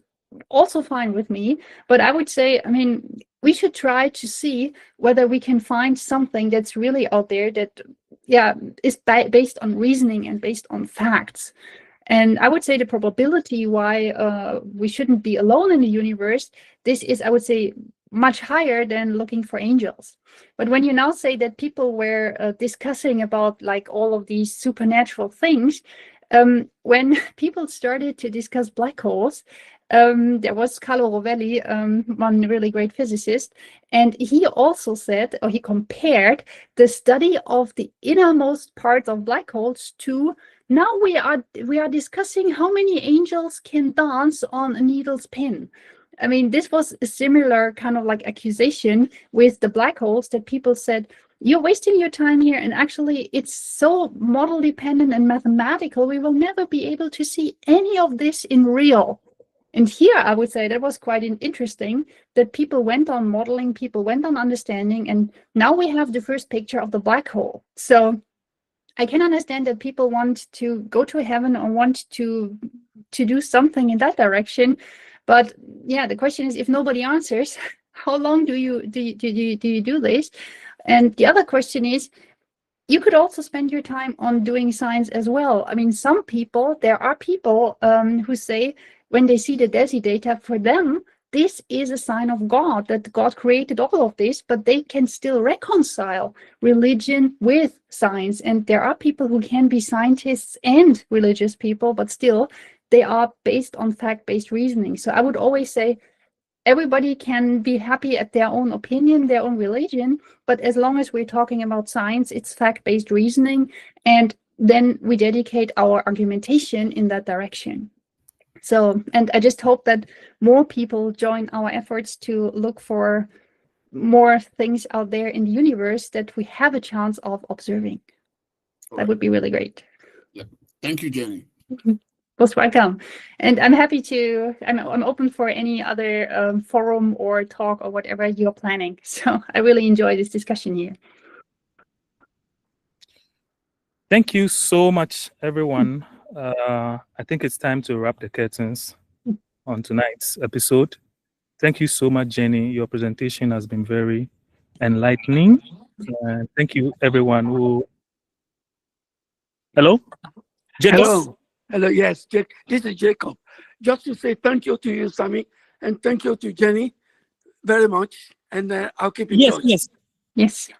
also fine with me. But I would say, I mean, we should try to see whether we can find something that's really out there that, yeah, is based on reasoning and based on facts. And I would say the probability why we shouldn't be alone in the universe, this is, I would say, much higher than looking for angels. But when you now say that people were discussing about like all of these supernatural things, when people started to discuss black holes, there was Carlo Rovelli, one really great physicist, and he also said, or he compared the study of the innermost parts of black holes to, now we are discussing how many angels can dance on a needle's pin. I mean, this was a similar kind of like accusation with the black holes, that people said, you're wasting your time here, and actually it's so model dependent and mathematical, we will never be able to see any of this in real. And here I would say that was quite interesting, that people went on modeling, people went on understanding, and now we have the first picture of the black hole. So I can understand that people want to go to heaven or want to do something in that direction. But yeah, the question is, if nobody answers, how long do you do this? And the other question is, you could also spend your time on doing science as well. I mean, there are people who say when they see the DESI data, for them, this is a sign of God, that God created all of this, but they can still reconcile religion with science. And there are people who can be scientists and religious people, but still they are based on fact-based reasoning. So I would always say, everybody can be happy at their own opinion, their own religion, but as long as we're talking about science, it's fact-based reasoning, and then we dedicate our argumentation in that direction. So, and I just hope that more people join our efforts to look for more things out there in the universe that we have a chance of observing. That would be really great.
Yeah. Thank you, Jenny.
Most welcome. And I'm happy to, I'm open for any other forum or talk or whatever you're planning. So I really enjoy this discussion here.
Thank you so much, everyone. I think it's time to wrap the curtains on tonight's episode. Thank you so much, Jenny. Your presentation has been very enlightening. Thank you, everyone who... Hello? Jacob?
Hello, yes, this is Jacob. Just to say thank you to you, Sami, and thank you to Jenny very much. And I'll keep in touch.
Yes.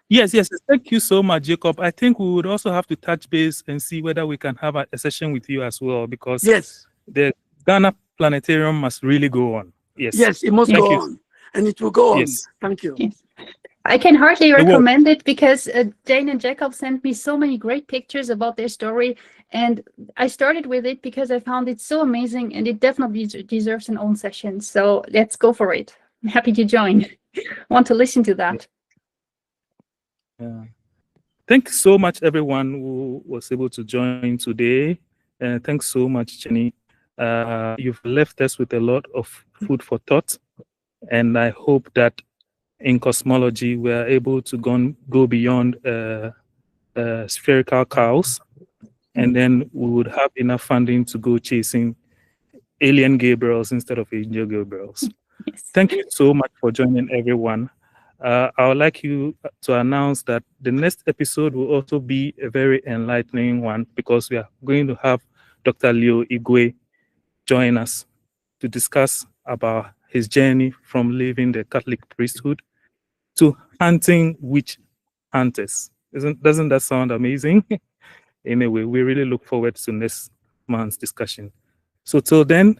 Thank you so much, Jacob. I think we would also have to touch base and see whether we can have a session with you as well, because the Ghana Planetarium must really go on.
Yes, it must go on, and it will go on. Thank you.
Yes. I can hardly recommend it, because Jane and Jacob sent me so many great pictures about their story, and I started with it because I found it so amazing, and it definitely deserves an own session. So let's go for it. I'm happy to join. Want to listen to that.
Yeah. Thanks so much, everyone who was able to join today. Thanks so much, Jenny. You've left us with a lot of food for thought, and I hope that in cosmology we are able to go beyond spherical cows, and then we would have enough funding to go chasing alien Gabriels instead of angel Gabriels.
Yes.
Thank you so much for joining, everyone. I would like you to announce that the next episode will also be a very enlightening one, because we are going to have Dr. Leo Igwe join us to discuss about his journey from leaving the Catholic priesthood to hunting witch hunters. Doesn't that sound amazing? Anyway, we really look forward to next month's discussion. So till then,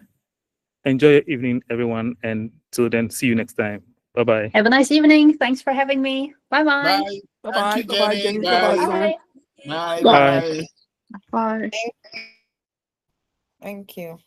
enjoy your evening, everyone, and till then, see you next time. Bye-bye.
Have a nice evening. Thanks for having me. Bye-bye.
Bye.
Bye-bye.
Thank you,
Bye-bye,
Jenny.
Jenny. Bye-bye,
Bye.
Sam.
Bye.
Bye.
Bye.
Bye.
Bye.
Thank you.